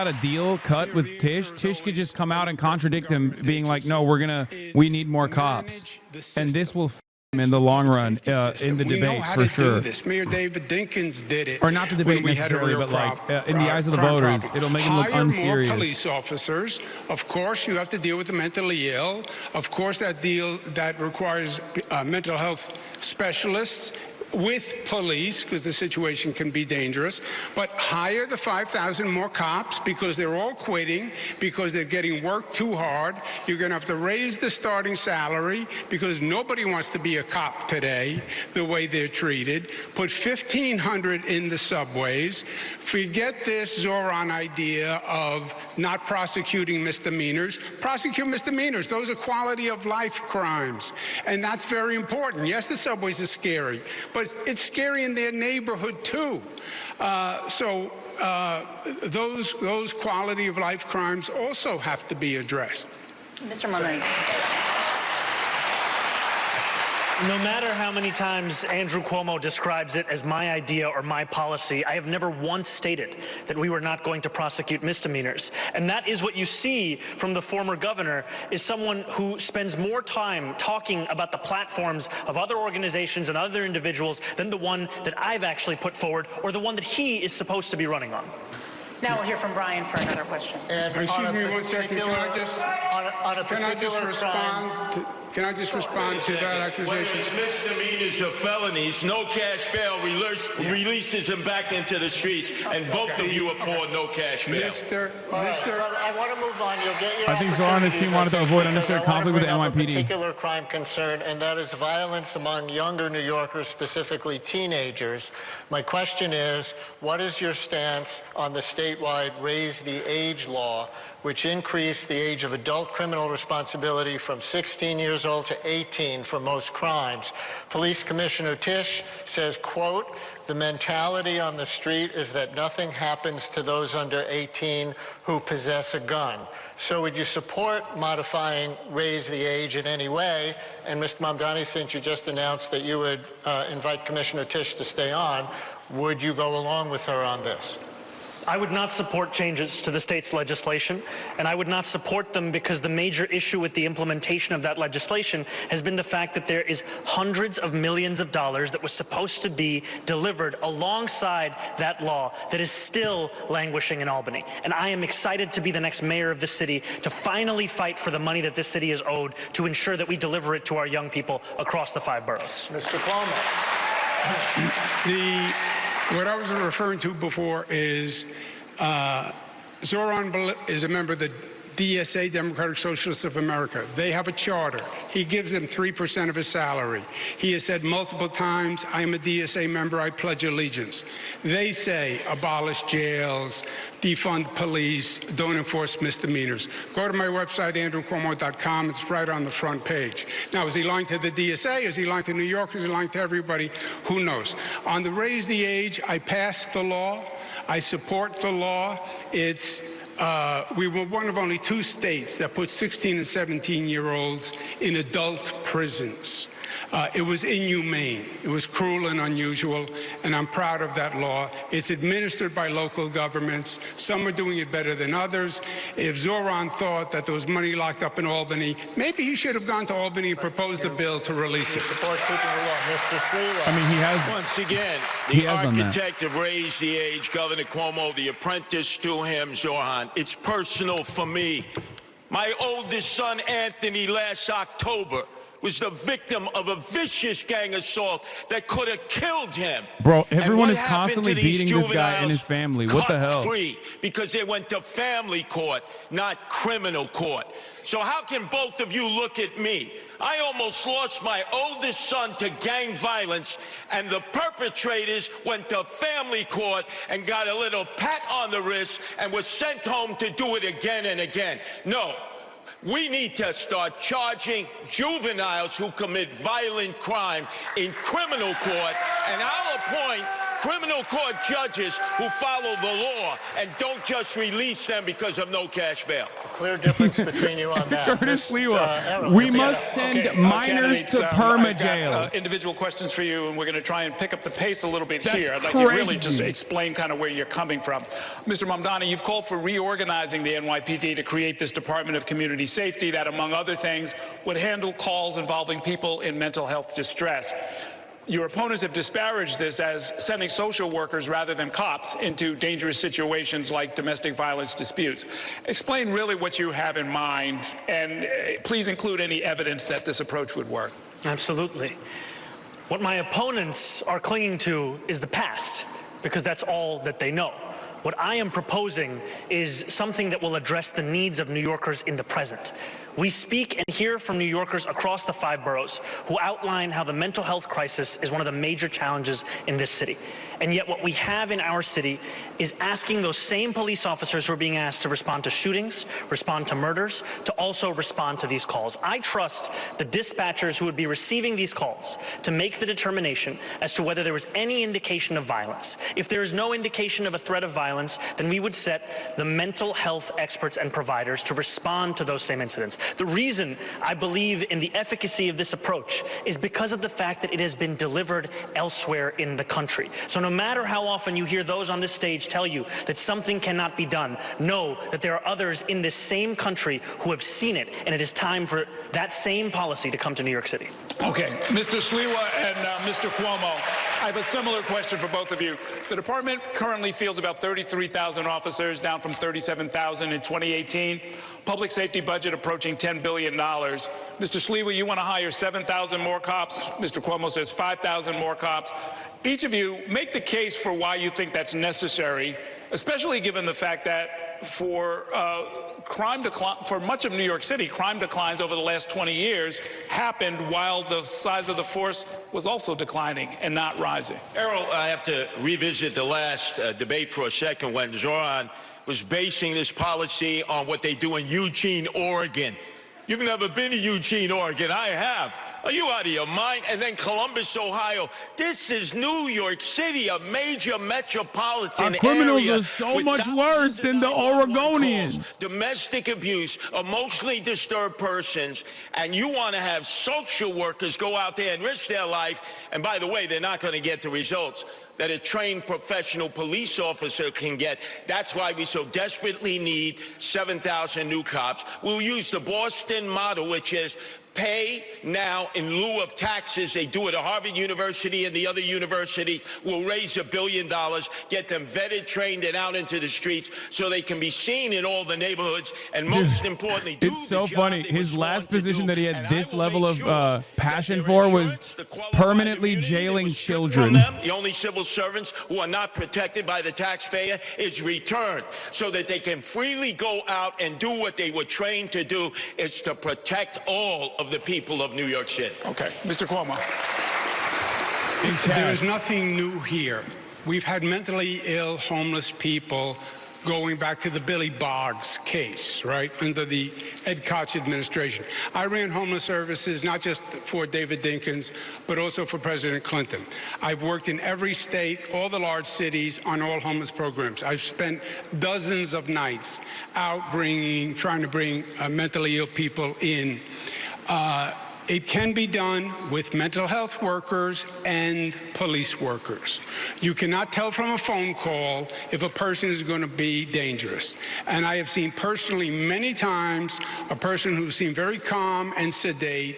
C: a deal cut with Tisch, Tisch could just come out and contradict him, being like, no, we need more cops. And this will in the long run in the debate for sure.
F: Mayor David Dinkins did it.
C: Or not the debate necessarily, but like in the eyes of the voters, it'll make him look unserious.
F: More police officers. Of course, you have to deal with the mentally ill. Of course, that requires mental health specialists. with police, because the situation can be dangerous, but hire the 5,000 more cops because they're all quitting, because they're getting worked too hard. You're going to have to raise the starting salary because nobody wants to be a cop today, the way they're treated. Put 1,500 in the subways. Forget this Zohran idea of not prosecuting misdemeanors. Prosecute misdemeanors. Those are quality of life crimes. And that's very important. Yes, the subways are scary, but it's scary in their neighborhood too. Those quality of life crimes also have to be addressed.
D: Mr. Murray.
G: No matter how many times Andrew Cuomo describes it as my idea or my policy, I have never once stated that we were not going to prosecute misdemeanors. And that is what you see from the former governor, is someone who spends more time talking about the platforms of other organizations and other individuals than the one that I've actually put forward or the one that he is supposed to be running on.
D: Now we'll hear from Brian for another question.
F: And excuse me 1 second. Can I just respond to that accusation?
E: Whether it's misdemeanors or felonies, no cash bail releases him back into the streets, and both of you are for no cash bail.
B: I want to move on. You'll get your
C: I think Zohran and his team wanted to avoid unnecessary conflict with the NYPD.
B: A particular crime concern, and that is violence among younger New Yorkers, specifically teenagers. My question is, what is your stance on the statewide Raise the Age law, which increased the age of adult criminal responsibility from 16 years old to 18 for most crimes? Police Commissioner Tisch says, quote, "The mentality on the street is that nothing happens to those under 18 who possess a gun." So would you support modifying Raise the Age in any way? And Mr. Mamdani, since you just announced that you would invite Commissioner Tisch to stay on, would you go along with her on this?
G: I would not support changes to the state's legislation, and I would not support them because the major issue with the implementation of that legislation has been the fact that there is hundreds of millions of dollars that was supposed to be delivered alongside that law that is still languishing in Albany. And I am excited to be the next mayor of this city to finally fight for the money that this city is owed to ensure that we deliver it to our young people across the 5 boroughs.
B: Mr. Cuomo.
F: What I was referring to before is Zohran is a member of the DSA, Democratic Socialists of America. They have a charter. He gives them 3% of his salary. He has said multiple times, I am a DSA member, I pledge allegiance. They say abolish jails, defund police, don't enforce misdemeanors. Go to my website, andrewcuomo.com. It's right on the front page. Now, is he lying to the DSA? Is he lying to New Yorkers? Is he lying to everybody? Who knows? On the Raise the Age, I passed the law. I support the law. We were one of only 2 states that put 16 and 17-year-olds in adult prisons. It was inhumane. It was cruel and unusual, and I'm proud of that law. It's administered by local governments. Some are doing it better than others. If Zohran thought that there was money locked up in Albany, maybe he should have gone to Albany and proposed a bill to release it.
B: Support keeping the law. Mr. Sliwa.
C: I mean, he has.
E: Once again, the architect of Raise the Age, Governor Cuomo, the apprentice to him, Zohran. It's personal for me. My oldest son, Anthony, last October was the victim of a vicious gang assault that could have killed him.
C: Bro, everyone is constantly beating this guy and his family. What the hell?
E: Free because they went to family court, not criminal court. So how can both of you look at me? I almost lost my oldest son to gang violence, and the perpetrators went to family court and got a little pat on the wrist and was sent home to do it again and again. No. We need to start charging juveniles who commit violent crime in criminal court, and I'll appoint criminal court judges who follow the law and don't just release them because of no cash bail.
B: Clear difference between you on that.
C: Curtis Sliwa, we must send minors to perma jail.
A: Individual questions for you, and we're going to try and pick up the pace a little bit here. I'd like
C: crazy.
A: you to really just explain kind of where you're coming from. Mr. Mamdani, you've called for reorganizing the NYPD to create this Department of Community Safety that, among other things, would handle calls involving people in mental health distress. Your opponents have disparaged this as sending social workers rather than cops into dangerous situations like domestic violence disputes. Explain really what you have in mind, and please include any evidence that this approach would work.
G: Absolutely. What my opponents are clinging to is the past, because that's all that they know. What I am proposing is something that will address the needs of New Yorkers in the present. We speak and hear from New Yorkers across the 5 boroughs who outline how the mental health crisis is one of the major challenges in this city. And yet what we have in our city is asking those same police officers who are being asked to respond to shootings, respond to murders, to also respond to these calls. I trust the dispatchers who would be receiving these calls to make the determination as to whether there was any indication of violence. If there is no indication of a threat of violence, then we would set the mental health experts and providers to respond to those same incidents. The reason I believe in the efficacy of this approach is because of the fact that it has been delivered elsewhere in the country. So no matter how often you hear those on this stage tell you that something cannot be done, know that there are others in this same country who have seen it, and it is time for that same policy to come to New York City.
A: Okay, Mr. Sliwa and Mr. Cuomo, I have a similar question for both of you. The department currently fields about 33,000 officers, down from 37,000 in 2018. Public safety budget approaching $10 billion. Mr. Sliwa, you want to hire 7,000 more cops. Mr. Cuomo says 5,000 more cops. Each of you make the case for why you think that's necessary, especially given the fact that for much of New York City, crime declines over the last 20 years happened while the size of the force was also declining and not rising.
E: Errol, I have to revisit the last debate for a second when Zohran was basing this policy on what they do in Eugene, Oregon. You've never been to Eugene, Oregon. I have. Are you out of your mind? And then Columbus, Ohio. This is New York City, a major metropolitan area.
C: Our criminals are so much worse than the Oregonians.
E: Domestic abuse, emotionally disturbed persons, and you want to have social workers go out there and risk their life. And by the way, they're not going to get the results that a trained professional police officer can get. That's why we so desperately need 7,000 new cops. We'll use the Boston model, which is pay now in lieu of taxes. They do it at Harvard University and the other university. We'll raise $1 billion, get them vetted, trained, and out into the streets so they can be seen in all the neighborhoods. And most importantly, do
C: it's so funny. His last position that he had this level of passion for was permanently jailing children.
E: The only civil servants who are not protected by the taxpayer is returned so that they can freely go out and do what they were trained to do, is to protect all of the people of New York City.
A: Okay, Mr. Cuomo.
F: There is nothing new here. We've had mentally ill, homeless people going back to the Billy Boggs case, right, under the Ed Koch administration. I ran homeless services not just for David Dinkins, but also for President Clinton. I've worked in every state, all the large cities, on all homeless programs. I've spent dozens of nights out trying to bring mentally ill people in. It can be done with mental health workers and police workers. You cannot tell from a phone call if a person is going to be dangerous. And I have seen personally many times a person who seemed very calm and sedate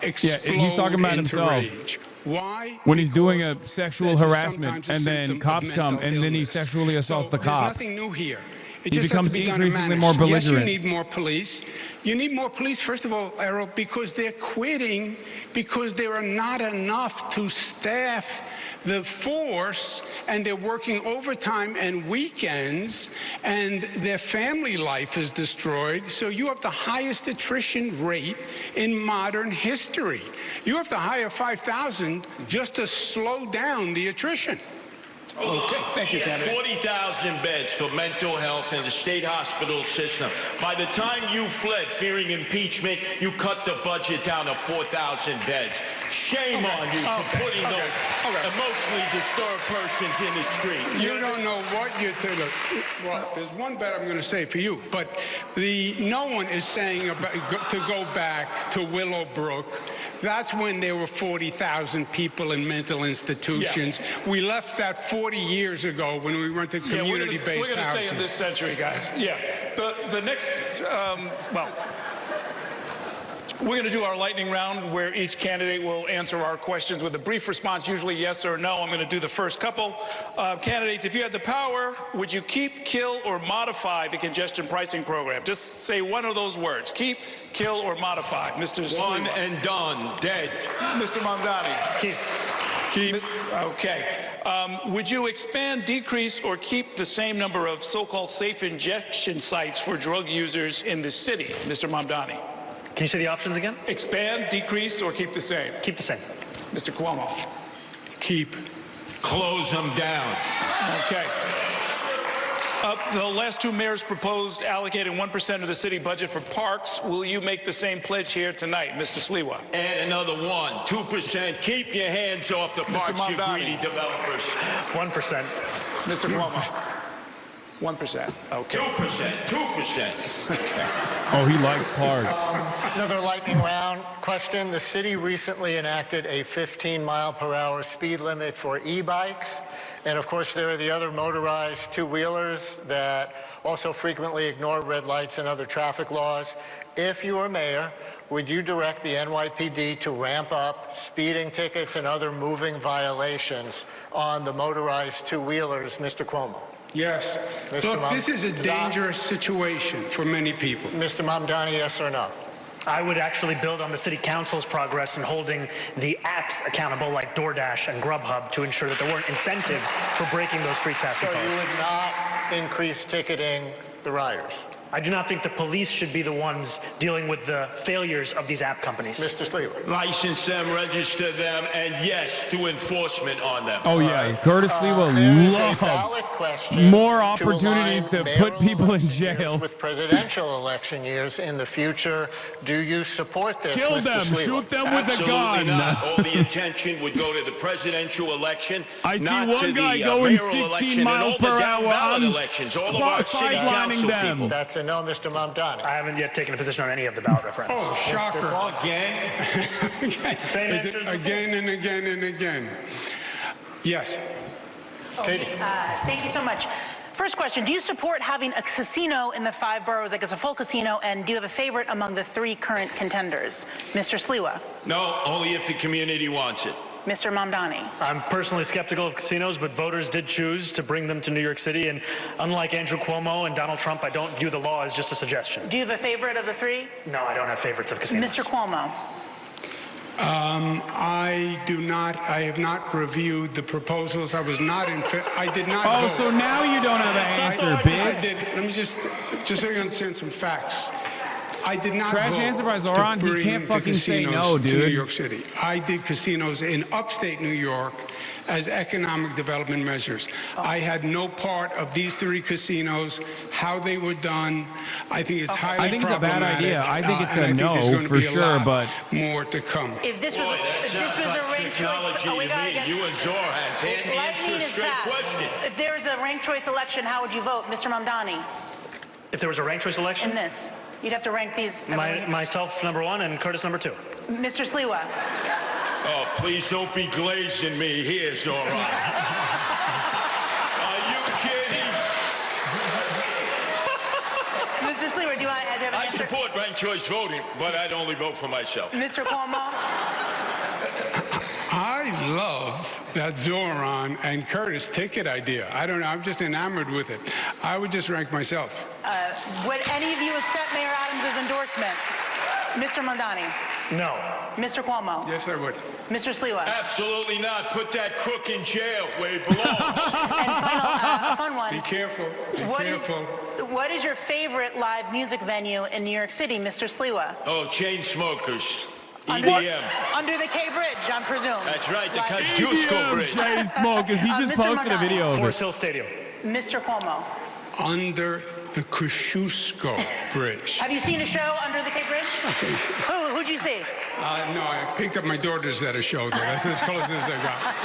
F: explode
C: he's talking about
F: into
C: himself.
F: rage. Why?
C: When he's doing a sexual harassment and then cops come and then he sexually assaults the cop.
F: There's nothing new here. It
C: He
F: just has to
C: becomes
F: be done and
C: increasingly
F: managed.
C: more
F: Yes, you
C: belligerent.
F: need more police. You need more police, first of all, Errol, because they're quitting because there are not enough to staff the force, and they're working overtime and weekends, and their family life is destroyed. So you have the highest attrition rate in modern history. You have to hire 5,000 just to slow down the attrition.
A: Okay, thank you, candidate.
E: 40,000 beds for mental health in the state hospital system. By the time you fled fearing impeachment, you cut the budget down to 4,000 beds. Shame on you for putting those emotionally disturbed persons in the street.
F: You don't know what you're telling. Well, there's one bet I'm going to say for you, but no one is saying to go back to Willowbrook. That's when there were 40,000 people in mental institutions. Yeah. We left that 40 years ago when we went to community-based housing.
A: We're going to stay in this century, guys. Yeah. The next, We're going to do our lightning round where each candidate will answer our questions with a brief response, usually yes or no. I'm going to do the first couple. Candidates, if you had the power, would you keep, kill, or modify the congestion pricing program? Just say one of those words. Keep, kill, or modify. Mr.
E: One
A: Sliwa.
E: and done. Dead.
A: Mr. Mamdani.
G: Keep.
F: Keep.
A: Okay. Would you expand, decrease, or keep the same number of so-called safe injection sites for drug users in the city? Mr. Mamdani.
G: Can you say the options again?
A: Expand, decrease, or keep the same?
G: Keep the same.
A: Mr. Cuomo.
F: Keep.
E: Close them down.
A: Okay. The last two mayors proposed allocating 1% of the city budget for parks. Will you make the same pledge here tonight, Mr. Sliwa?
E: Add another 2%. Keep your hands off the parks, you greedy developers.
G: 1%.
A: Mr. Cuomo. 1%. Okay.
E: 2%.
C: Oh, he likes parks.
B: Another lightning round question. The city recently enacted a 15-mile-per-hour speed limit for e-bikes. And of course, there are the other motorized two-wheelers that also frequently ignore red lights and other traffic laws. If you were mayor, would you direct the NYPD to ramp up speeding tickets and other moving violations on the motorized two-wheelers, Mr. Cuomo?
F: Yes.
B: Mr.
F: Look, this is a dangerous situation for many people.
B: Mr. Mamdani, yes or no?
G: I would actually build on the city council's progress in holding the apps accountable like DoorDash and Grubhub to ensure that there weren't incentives for breaking those street traffic
B: So
G: laws.
B: you would not increase ticketing the riders?
G: I do not think the police should be the ones dealing with the failures of these app companies.
B: Mr. Sliwa.
E: License them, register them, and yes, do enforcement on them.
C: Oh, yeah. Curtis Sliwa
B: There is a ballot
C: loves
B: question
C: more
B: to
C: opportunities to
B: align
C: put people in
B: mayoral election
C: jail.
B: years with presidential election years in the future. Do you support this,
C: Kill
B: Mr.
C: them.
B: Sliwa?
C: Shoot them with a
E: Absolutely
C: gun.
E: not. All the attention would go to the presidential election,
C: I see
E: not
C: one
E: to
C: guy
E: the
C: going
E: mayoral
C: 16
E: election and
C: miles
E: all the
C: per
E: down
C: hour.
E: ballot
C: I'm
E: elections. All of our city
C: sidelining
E: council
C: them.
E: people.
B: That's a no, Mr. Mamdani.
G: I haven't yet taken a position on any of the ballot referendums.
F: Oh, shocker.
E: Again?
G: Same answers
F: Again and again and again. Yes.
B: Katie.
D: Thank you so much. First question, do you support having a casino in the 5 boroughs, like it's a full casino, and do you have a favorite among the 3 current contenders? Mr. Sliwa.
E: No, only if the community wants it.
D: Mr. Mamdani.
G: I'm personally skeptical of casinos, but voters did choose to bring them to New York City. And unlike Andrew Cuomo and Donald Trump, I don't view the law as just a suggestion.
D: Do you have a favorite of the 3?
G: No, I don't have favorites of casinos.
D: Mr. Cuomo.
F: I have not reviewed the proposals. I was not in, I did not
C: Oh,
F: vote.
C: so now you don't have an answer,
F: I
C: bitch.
F: did, let me just so you understand some facts. I did not
C: Trash
F: vote
C: answer by Zohran.
F: to
C: He
F: bring
C: can't
F: the
C: fucking say
F: casinos
C: no,
F: to New
C: dude.
F: York City. I did casinos in upstate New York as economic development measures. I had no part of these 3 casinos, how they were done. I think it's highly
C: I think it's a bad
F: problematic,
C: idea. I think it's
F: and
C: a
F: I think
C: no
F: there's going to
C: for
F: be a
C: sure,
F: lot
C: but
F: more to come.
D: If this was,
E: Boy, that
D: if this
E: sounds
D: was a
E: like
D: ranked
E: technology
D: choice,
E: to
D: we gotta
E: me.
D: get.
E: You and Zohran can't answer
D: Lightning
E: a
D: is
E: straight
D: fast.
E: question.
D: If there was a ranked choice election, how would you vote, Mr. Mamdani?
G: If there was a ranked choice election,
D: In this, you'd have to rank these.
G: myself number 1 and Curtis number 2.
D: Mr. Sliwa.
E: Oh, please don't be glazing me here, Zohran. Are you kidding?
D: Mr. Sliwa, do you have an
E: I
D: answer?
E: support ranked choice voting, but I'd only vote for myself.
D: Mr. Cuomo.
F: I love that Zohran and Curtis ticket idea. I don't know, I'm just enamored with it. I would just rank myself.
D: Would any of you accept Mayor Adams' endorsement? Mr. Mamdani.
G: No.
D: Mr. Cuomo.
F: Yes, I would.
D: Mr. Sliwa.
E: Absolutely not. Put that crook in jail where he belongs.
D: And final, a fun one.
F: Be careful. Be
D: What is-
F: careful.
D: What is your favorite live music venue in New York City, Mr. Sliwa?
E: Oh, chain smokers.
D: Under,
E: EDM.
D: under the K Bridge, I presume.
E: That's right, the
D: Live-
E: Kosciuszko Bridge.
C: Chain smokers. He just
D: Mr.
C: posted a
D: Mamdani.
C: video of
G: Forest
C: it.
G: Hill Stadium.
D: Mr. Cuomo.
F: Under the Kosciuszko Bridge.
D: Have you seen a show under the K Bridge? Who'd you see?
F: No, I picked up my daughters at a show there. That's as close as I got.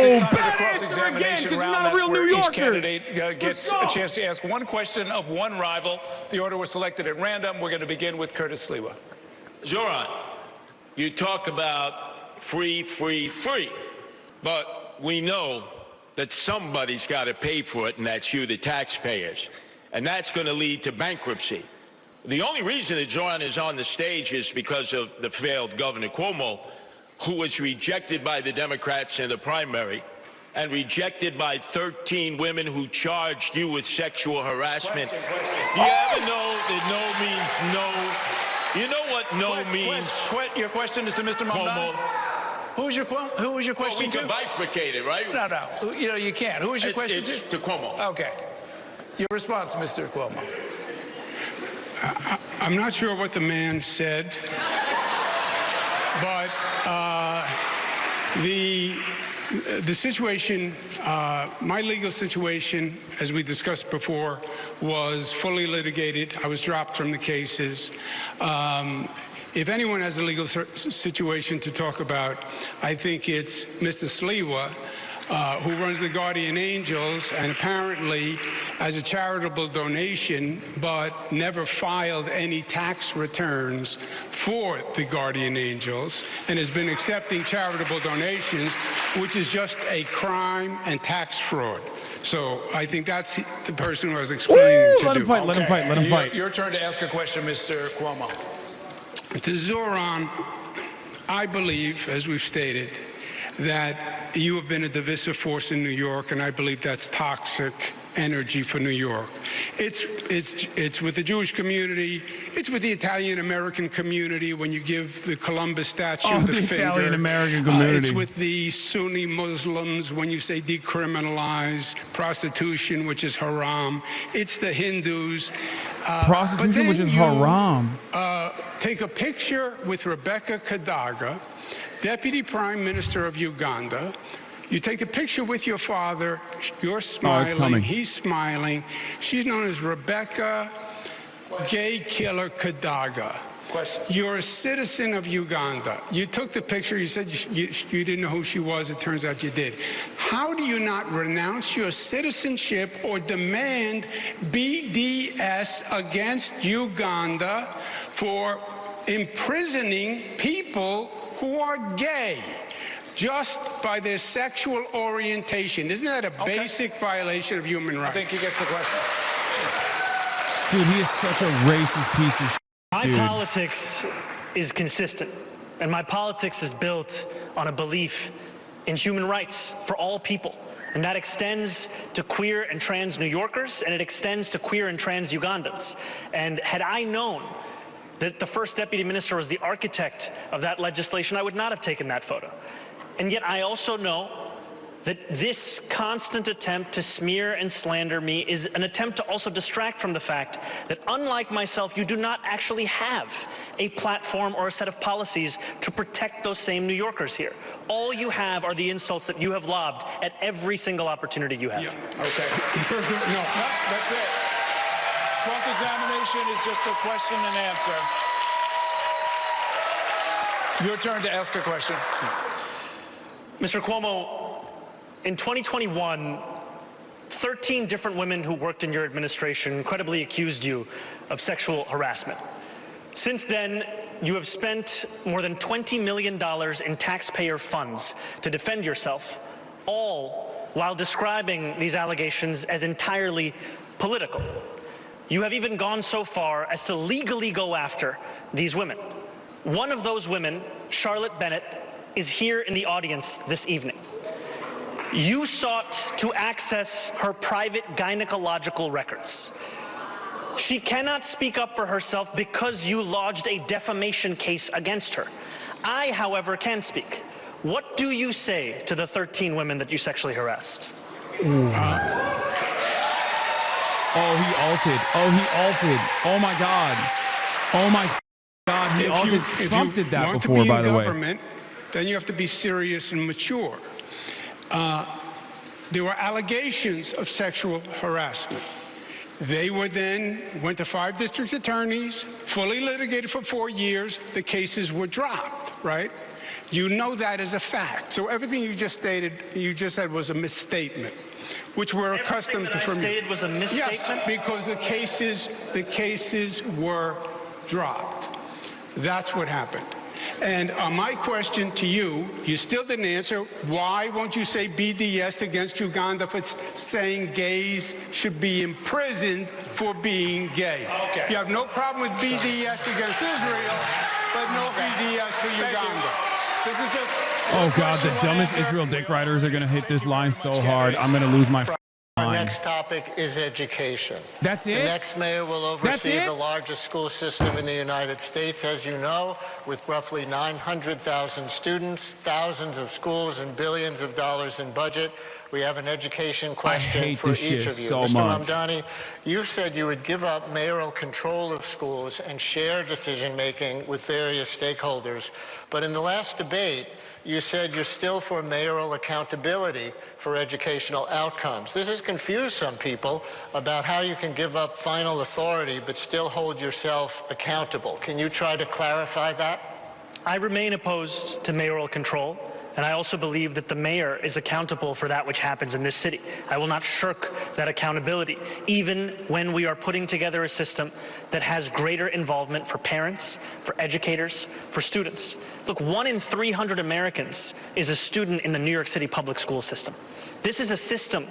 A: It's time for the
C: bad answer again,
A: cross-examination
C: 'cause you're
A: round.
C: not a
A: That's
C: real
A: where
C: New
A: each
C: Yorker.
A: candidate gets
C: Let's go.
A: a chance to ask one question of one rival. The order was selected at random. We're going to begin with Curtis Sliwa.
E: Zohran, you talk about free, free, free. But we know that somebody's got to pay for it, and that's you, the taxpayers. And that's going to lead to bankruptcy. The only reason that Zohran is on the stage is because of the failed Governor Cuomo, who was rejected by the Democrats in the primary and rejected by 13 women who charged you with sexual harassment. Do you ever know that no means no? You know what no means?
A: Your question is to Mr. Mamdani? Who was your question
E: well, we can bifurcate it, right?
A: No. You can't. Who was your question
E: it's to Cuomo.
A: Okay. Your response, Mr. Cuomo.
F: I'm not sure what the man said, but the situation, my legal situation, as we discussed before, was fully litigated. I was dropped from the cases. If anyone has a legal situation to talk about, I think it's Mr. Sliwa, who runs the Guardian Angels, and apparently as a charitable donation, but never filed any tax returns for the Guardian Angels, and has been accepting charitable donations, which is just a crime and tax fraud. So I think that's the person who I was explaining to
C: let
F: do.
C: him fight, let him fight, let him fight.
A: Your turn to ask a question, Mr. Cuomo.
F: To Zohran, I believe, as we've stated, that you have been a divisive force in New York, and I believe that's toxic energy for New York. It's with the Jewish community, it's with the Italian-American community when you give the Columbus statue the finger.
C: Italian-American community.
F: It's with the Sunni Muslims when you say decriminalize prostitution, which is haram. It's the Hindus.
C: Prostitution, which is haram.
F: Take a picture with Rebecca Kadaga, Deputy Prime Minister of Uganda. You take the picture with your father. You're smiling. He's smiling. She's known as Rebecca Gay Killer Kadaga.
A: Question.
F: You're a citizen of Uganda. You took the picture. You said you didn't know who she was. It turns out you did. How do you not renounce your citizenship or demand BDS against Uganda for imprisoning people who are gay just by their sexual orientation? Isn't that a basic violation of human rights?
A: I think he gets the question.
C: Dude, he is such a racist piece of shit.
G: My politics is consistent, and my politics is built on a belief in human rights for all people. And that extends to queer and trans New Yorkers, and it extends to queer and trans Ugandans. And had I known that the first deputy minister was the architect of that legislation, I would not have taken that photo. And yet I also know that this constant attempt to smear and slander me is an attempt to also distract from the fact that, unlike myself, you do not actually have a platform or a set of policies to protect those same New Yorkers here. All you have are the insults that you have lobbed at every single opportunity you have.
F: Yeah. Okay. First, no,
A: that's it. Cross-examination is just a question and answer. Your turn to ask a question.
G: Mr. Cuomo, in 2021, 13 different women who worked in your administration credibly accused you of sexual harassment. Since then, you have spent more than $20 million in taxpayer funds to defend yourself, all while describing these allegations as entirely political. You have even gone so far as to legally go after these women. One of those women, Charlotte Bennett, is here in the audience this evening. You sought to access her private gynecological records. She cannot speak up for herself because you lodged a defamation case against her. I, however, can speak. What do you say to the 13 women that you sexually harassed?
C: Oh, he altered. Oh, he altered. Oh, my God. Oh, my God. He altered. Trump did that before, by the way.
F: Then you have to be serious and mature. There were allegations of sexual harassment. They were then went to 5 district attorneys, fully litigated for 4 years. The cases were dropped, right? You know that as a fact. So everything you just stated, you just said was a misstatement, which we're accustomed to from you.
G: Stated was a misstatement?
F: Yes, because the cases were dropped. That's what happened. And my question to you, you still didn't answer. Why won't you say BDS against Uganda for saying gays should be imprisoned for being gay?
A: Okay.
F: You have no problem with BDS against Israel, but no BDS for Uganda.
A: This is just...
C: Oh, God, the dumbest Israel dick riders are going to hit this line so hard. I'm going to lose my
B: Our
C: mind.
B: next topic is education.
C: That's it?
B: The next mayor will oversee the largest school system in the United States, as you know, with roughly 900,000 students, thousands of schools, and billions of dollars in budget. We have an education question for each of you.
C: So
B: Mr.
C: much.
B: Mamdani, you said you would give up mayoral control of schools and share decision-making with various stakeholders. But in the last debate, you said you're still for mayoral accountability for educational outcomes. This has confused some people about how you can give up final authority but still hold yourself accountable. Can you try to clarify that?
G: I remain opposed to mayoral control, and I also believe that the mayor is accountable for that which happens in this city. I will not shirk that accountability, even when we are putting together a system that has greater involvement for parents, for educators, for students. Look, 1 in 300 Americans is a student in the New York City public school system. This is a system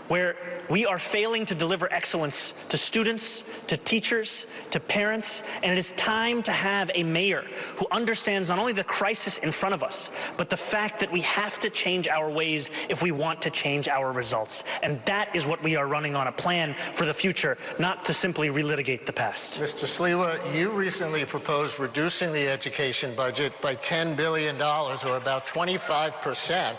G: where we are failing to deliver excellence to students, to teachers, to parents, and it is time to have a mayor who understands not only the crisis in front of us, but the fact that we have to change our ways if we want to change our results. And that is what we are running on, a plan for the future, not to simply relitigate the past.
B: Mr. Sliwa, you recently proposed reducing the education budget by $10 billion, or about 25%,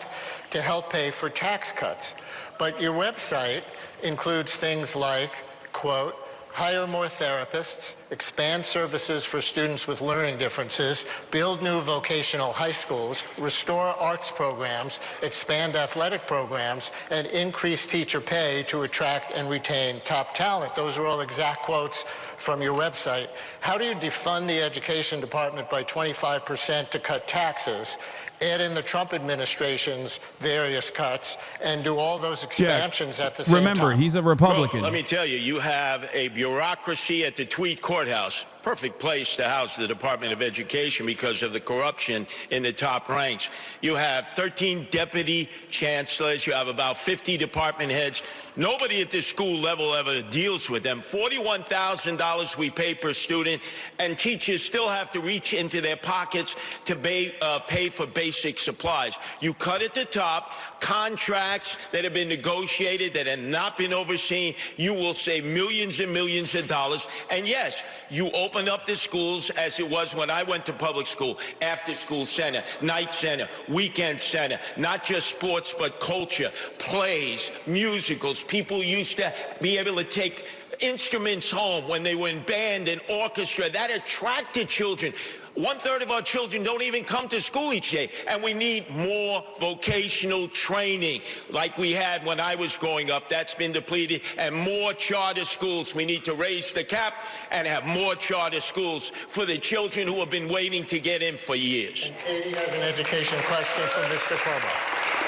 B: to help pay for tax cuts. But your website includes things like, quote, hire more therapists, expand services for students with learning differences, build new vocational high schools, restore arts programs, expand athletic programs, and increase teacher pay to attract and retain top talent. Those are all exact quotes from your website. How do you defund the education department by 25% to cut taxes, add in the Trump administration's various cuts, and do all those expansions at the same time?
C: Remember, he's a Republican.
E: Bro, let me tell you, you have a bureaucracy at the Tweed Courthouse. Perfect place to house the Department of Education because of the corruption in the top ranks. You have 13 deputy chancellors. You have about 50 department heads. Nobody at the school level ever deals with them. $41,000 we pay per student, and teachers still have to reach into their pockets to pay for basic supplies. You cut at the top, contracts that have been negotiated, that have not been overseen. You will save millions and millions of dollars. And yes, you open up the schools as it was when I went to public school, after school center, night center, weekend center, not just sports, but culture, plays, musicals. People used to be able to take instruments home when they were in band and orchestra. That attracted children. 1/3 of our children don't even come to school each day, and we need more vocational training like we had when I was growing up. That's been depleted, and more charter schools. We need to raise the cap and have more charter schools for the children who have been waiting to get in for years.
B: And Katie has an education question for Mr. Cuomo.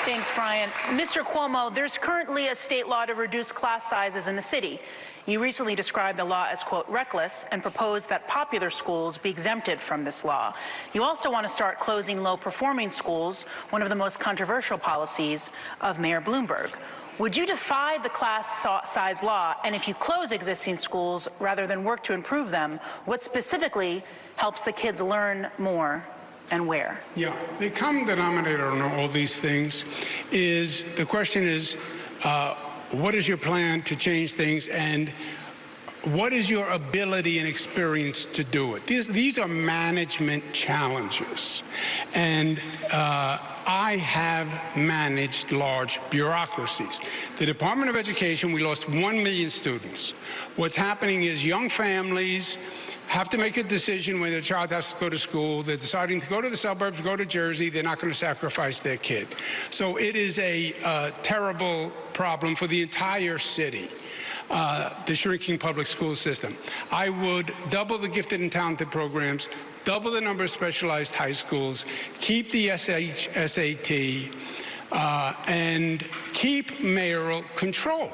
D: Thanks, Brian. Mr. Cuomo, there's currently a state law to reduce class sizes in the city. You recently described the law as, quote, reckless, and proposed that popular schools be exempted from this law. You also want to start closing low-performing schools, one of the most controversial policies of Mayor Bloomberg. Would you defy the class size law, and if you close existing schools rather than work to improve them, what specifically helps the kids learn more and where?
F: Yeah, the common denominator on all these things is, the question is, what is your plan to change things, and what is your ability and experience to do it? These are management challenges, and I have managed large bureaucracies. The Department of Education, we lost 1 million students. What's happening is young families have to make a decision when their child has to go to school. They're deciding to go to the suburbs, go to Jersey. They're not going to sacrifice their kid. So it is a terrible problem for the entire city, the shrinking public school system. I would double the gifted and talented programs, double the number of specialized high schools, keep the SAT, and keep mayoral control.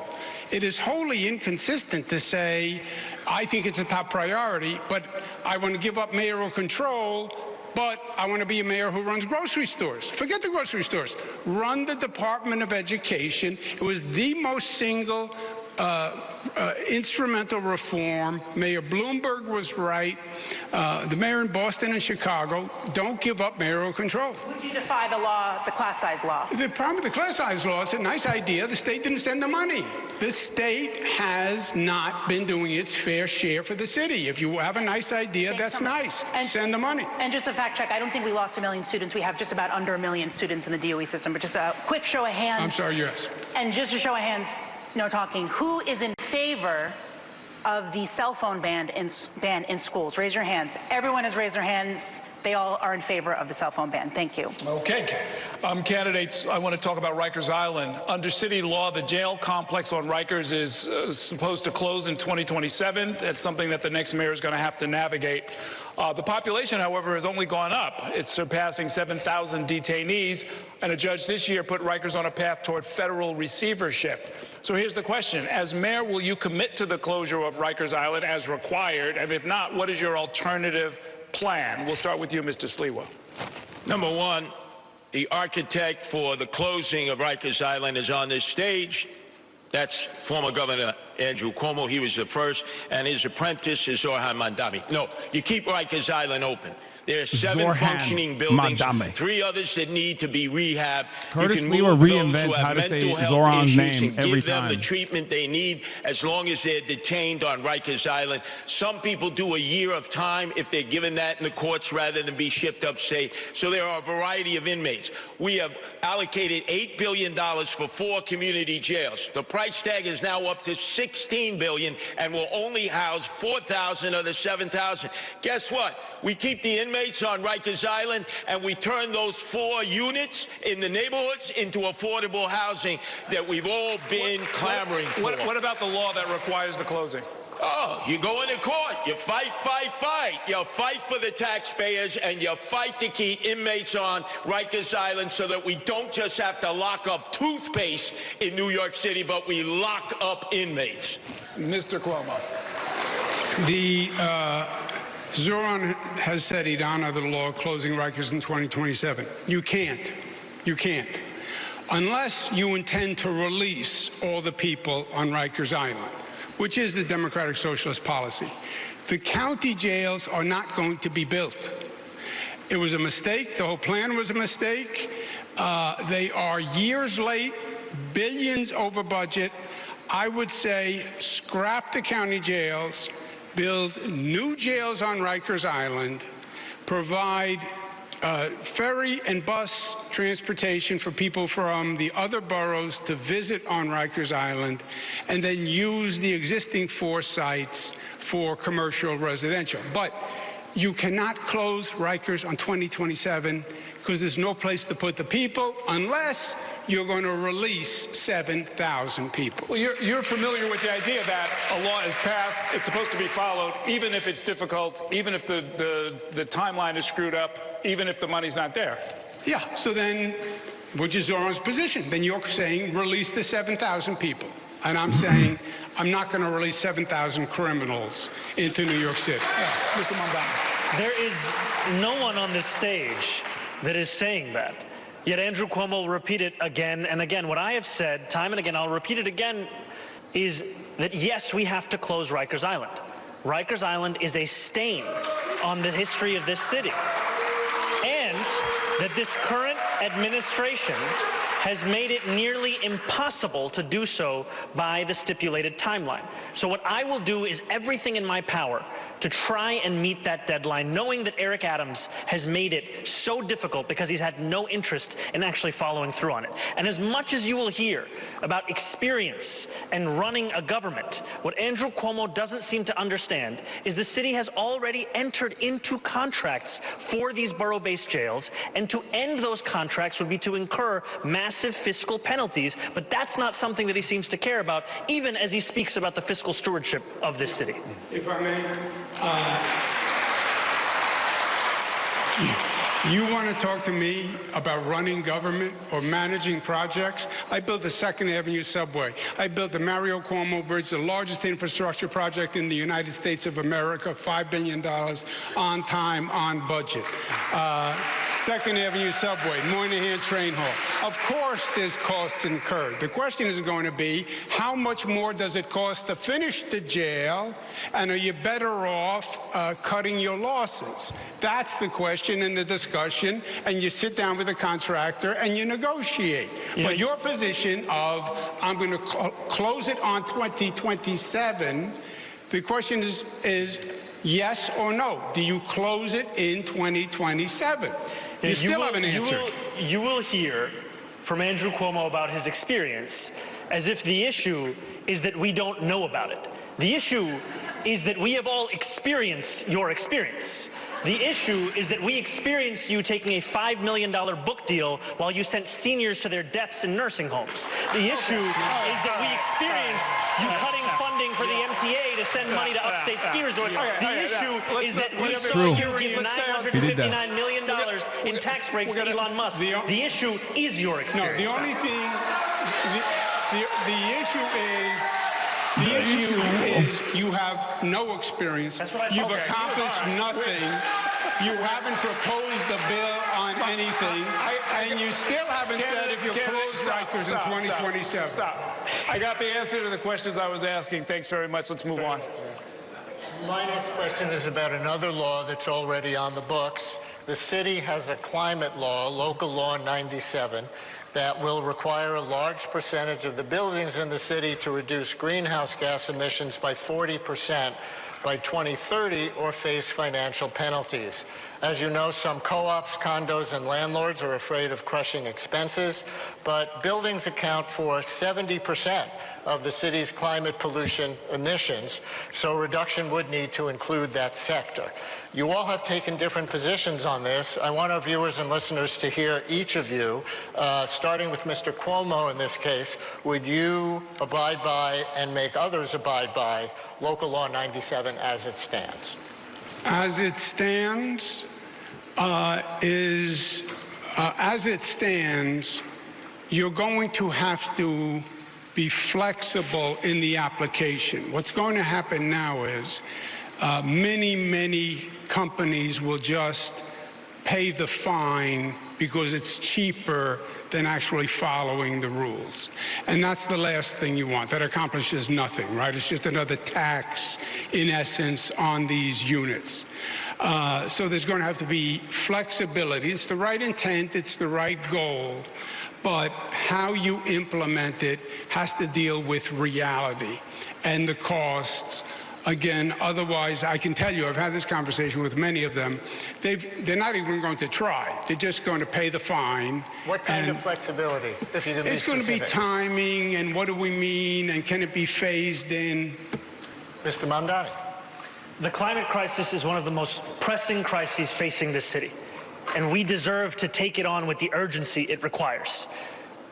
F: It is wholly inconsistent to say, I think it's a top priority, but I want to give up mayoral control But I want to be a mayor who runs grocery stores. Forget the grocery stores. Run the Department of Education. It was the most single instrumental reform. Mayor Bloomberg was right. The mayor in Boston and Chicago don't give up mayoral control.
D: Would you defy the law, the class size law?
F: The problem with the class size law, it's a nice idea. The state didn't send the money. The state has not been doing its fair share for the city. If you have a nice idea, that's nice. Send the money.
D: And just a fact check, I don't think we lost 1 million students. We have just about under 1 million students in the DOE system. But just a quick show of hands.
F: I'm sorry, yes.
D: And just a show of hands, no talking. Who is in favor of the cell phone ban in schools? Raise your hands. Everyone has raised their hands. They all are in favor of the cell phone ban. Thank you.
A: Okay. Candidates, I want to talk about Rikers Island. Under city law, the jail complex on Rikers is supposed to close in 2027. That's something that the next mayor is going to have to navigate. The population, however, has only gone up. It's surpassing 7,000 detainees, and a judge this year put Rikers on a path toward federal receivership. So here's the question. As mayor, will you commit to the closure of Rikers Island as required? And if not, what is your alternative plan? We'll start with you, Mr. Sliwa.
E: Number one, the architect for the closing of Rikers Island is on this stage. That's former Governor Andrew Cuomo. He was the first, and his apprentice is Zohran Mandami. No, you keep Rikers Island open. There are 7 functioning buildings, 3 others that need to be rehabbed.
C: Curtis
E: you can
C: Sliwa
E: move those
C: reinvents
E: who have
C: how to say
E: mental health
C: Zohran's
E: issues
C: name
E: and
C: every
E: give them
C: time.
E: the treatment they need as long as they're detained on Rikers Island. Some people do a year of time if they're given that in the courts rather than be shipped upstate. So there are a variety of inmates. We have allocated $8 billion for 4 community jails. The price tag is now up to $16 billion and will only house 4,000 of the 7,000. Guess what? We keep the inmates on Rikers Island, and we turn those 4 units in the neighborhoods into affordable housing that we've all been clamoring for.
A: What about the law that requires the closing?
E: Oh, you go into court, you fight. You fight for the taxpayers, and you fight to keep inmates on Rikers Island so that we don't just have to lock up toothpaste in New York City, but we lock up inmates.
A: Mr. Cuomo.
F: Zohran has said he'd honor the law closing Rikers in 2027. You can't. You can't. Unless you intend to release all the people on Rikers Island, which is the Democratic Socialist policy. The county jails are not going to be built. It was a mistake. The whole plan was a mistake. They are years late, billions over budget. I would say scrap the county jails, build new jails on Rikers Island, provide ferry and bus transportation for people from the other boroughs to visit on Rikers Island, and then use the existing 4 sites for commercial residential. But you cannot close Rikers on 2027 because there's no place to put the people unless you're going to release 7,000 people.
A: Well, you're familiar with the idea that a law is passed, it's supposed to be followed, even if it's difficult, even if the timeline is screwed up, even if the money's not there.
F: Yeah, so then, which is Zohran's position, then you're saying release the 7,000 people. And I'm saying I'm not going to release 7,000 criminals into New York City.
A: Yeah, Mr. Mondani.
G: There is no one on this stage that is saying that. Yet Andrew Cuomo will repeat it again and again. What I have said time and again, I'll repeat it again, is that yes, we have to close Rikers Island. Rikers Island is a stain on the history of this city. And that this current administration has made it nearly impossible to do so by the stipulated timeline. So what I will do is everything in my power to try and meet that deadline, knowing that Eric Adams has made it so difficult because he's had no interest in actually following through on it. And as much as you will hear about experience and running a government, what Andrew Cuomo doesn't seem to understand is the city has already entered into contracts for these borough-based jails, and to end those contracts would be to incur massive fiscal penalties, but that's not something that he seems to care about, even as he speaks about the fiscal stewardship of this city.
F: If I may, You want to talk to me about running government or managing projects? I built the 2nd Avenue subway. I built the Mario Cuomo Bridge, the largest infrastructure project in the United States of America, $5 billion, on time, on budget. 2nd Avenue subway, Moynihan train hall. Of course there's costs incurred. The question is going to be, how much more does it cost to finish the jail, and are you better off cutting your losses? That's the question in the discussion, and you sit down with the contractor and you negotiate. But your position of, I'm going to close it on 2027, the question is yes or no. Do you close it in 2027? You still haven't answered.
G: You will hear from Andrew Cuomo about his experience as if the issue is that we don't know about it. The issue is that we have all experienced your experience. The issue is that we experienced you taking a $5 million book deal while you sent seniors to their deaths in nursing homes. The issue is that we experienced you cutting funding for the MTA to send money to upstate ski resorts. The issue is that we saw you give $959 million in tax breaks to Elon Musk. The issue is your experience.
F: No, the only thing, the issue is you have no experience. You've accomplished nothing. You haven't proposed a bill on anything, and you still haven't said if you'll close Rikers in 2027.
A: Stop. I got the answer to the questions I was asking. Thanks very much. Let's move on.
B: My next question is about another law that's already on the books. The city has a climate law, Local Law 97, that will require a large percentage of the buildings in the city to reduce greenhouse gas emissions by 40% by 2030 or face financial penalties. As you know, some co-ops, condos, and landlords are afraid of crushing expenses, but buildings account for 70% of the city's climate pollution emissions, so reduction would need to include that sector. You all have taken different positions on this. I want our viewers and listeners to hear each of you, starting with Mr. Cuomo in this case. Would you abide by and make others abide by Local Law 97 as it stands?
F: As it stands, you're going to have to be flexible in the application. What's going to happen now is many companies will just pay the fine because it's cheaper than actually following the rules. And that's the last thing you want. That accomplishes nothing, right? It's just another tax, in essence, on these units. So there's going to have to be flexibility. It's the right intent, it's the right goal, but how you implement it has to deal with reality and the costs. Again, otherwise, I can tell you, I've had this conversation with many of them. They're not even going to try. They're just going to pay the fine.
B: What kind of flexibility, if you could be
F: It's going to be timing, and what do we mean, and can it be phased in?
B: Mr. Mamdani.
G: The climate crisis is one of the most pressing crises facing this city, and we deserve to take it on with the urgency it requires.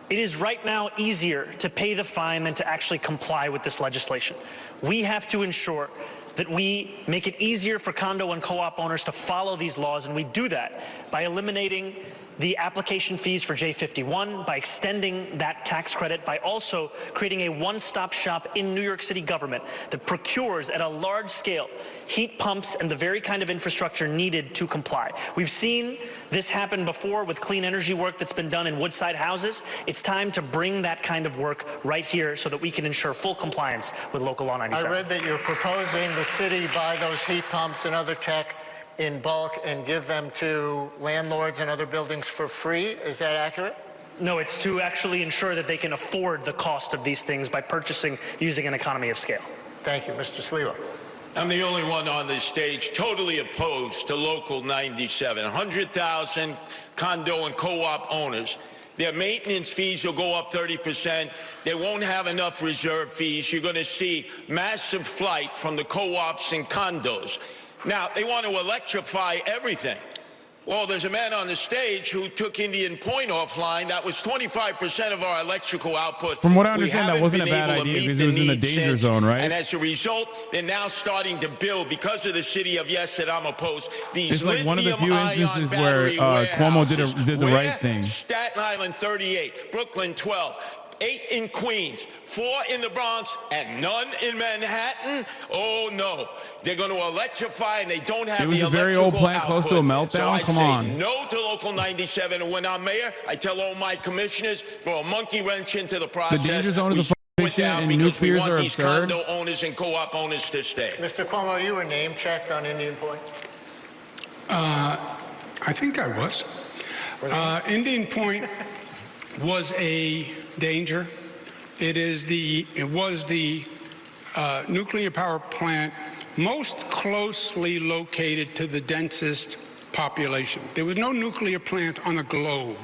G: It is right now easier to pay the fine than to actually comply with this legislation. We have to ensure that we make it easier for condo and co-op owners to follow these laws, and we do that by eliminating the application fees for J51, by extending that tax credit, by also creating a one-stop shop in New York City government that procures at a large scale heat pumps and the very kind of infrastructure needed to comply. We've seen this happen before with clean energy work that's been done in Woodside houses. It's time to bring that kind of work right here so that we can ensure full compliance with Local Law 97.
B: I read that you're proposing the city buy those heat pumps and other tech in bulk and give them to landlords and other buildings for free. Is that accurate?
G: No, it's to actually ensure that they can afford the cost of these things by purchasing using an economy of scale.
B: Thank you. Mr. Sliwa.
E: I'm the only one on this stage totally opposed to Local 97. 100,000 condo and co-op owners. Their maintenance fees will go up 30%. They won't have enough reserve fees. You're going to see massive flight from the co-ops and condos. Now, they want to electrify everything. Well, there's a man on the stage who took Indian Point offline. That was 25% of our electrical output.
C: From what I understand, that wasn't a bad idea because it was in the danger zone, right?
E: And as a result, they're now starting to build, because of the city of yes that I'm opposed, these
C: it's like one of the few instances where
E: lithium-ion
C: Cuomo did the
E: where
C: right thing.
E: Staten Island 38, Brooklyn 12. 8 in Queens, 4 in the Bronx, and none in Manhattan? Oh, no. They're going to electrify, and they don't have the electrical output.
C: It was a very old plant close to a meltdown.
E: So I
C: Come
E: say
C: on.
E: no to Local 97, and when I'm mayor, I tell all my commissioners, throw a monkey wrench into the process.
C: The danger zone is a fiction, and
E: because we
C: nuclears
E: want
C: are
E: these
C: absurd.
E: condo owners and co-op owners to stay.
B: Mr. Cuomo, you were name-checked on Indian Point?
F: I think I was. Indian Point was a danger. It was the nuclear power plant most closely located to the densest population. There was no nuclear plant on the globe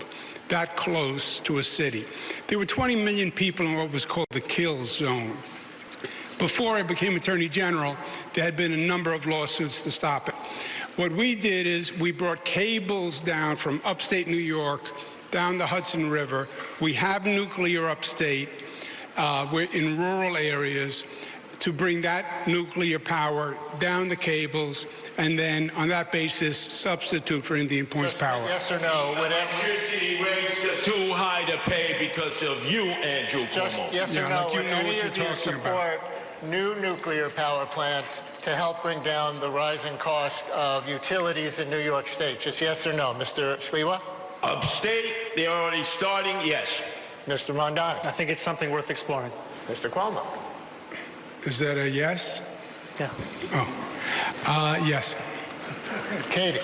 F: that close to a city. There were 20 million people in what was called the kill zone. Before I became Attorney General, there had been a number of lawsuits to stop it. What we did is we brought cables down from upstate New York down the Hudson River. We have nuclear upstate. We're in rural areas to bring that nuclear power down the cables and then on that basis substitute for Indian Point's power.
B: Yes or no?
E: Electricity rates are too high to pay because of you, Andrew Cuomo.
B: Yes or no?
F: Like you
B: Would
F: know
B: any
F: what
B: of
F: you're
B: you
F: talking
B: support new nuclear power plants to help bring down the rising cost of utilities in New York State? Just yes or no, Mr. Sliwa?
E: Upstate, they're already starting, yes.
B: Mr. Mondani?
G: I think it's something worth exploring.
B: Mr. Cuomo?
F: Is that a yes?
G: Yeah.
F: Oh, yes.
B: Katie?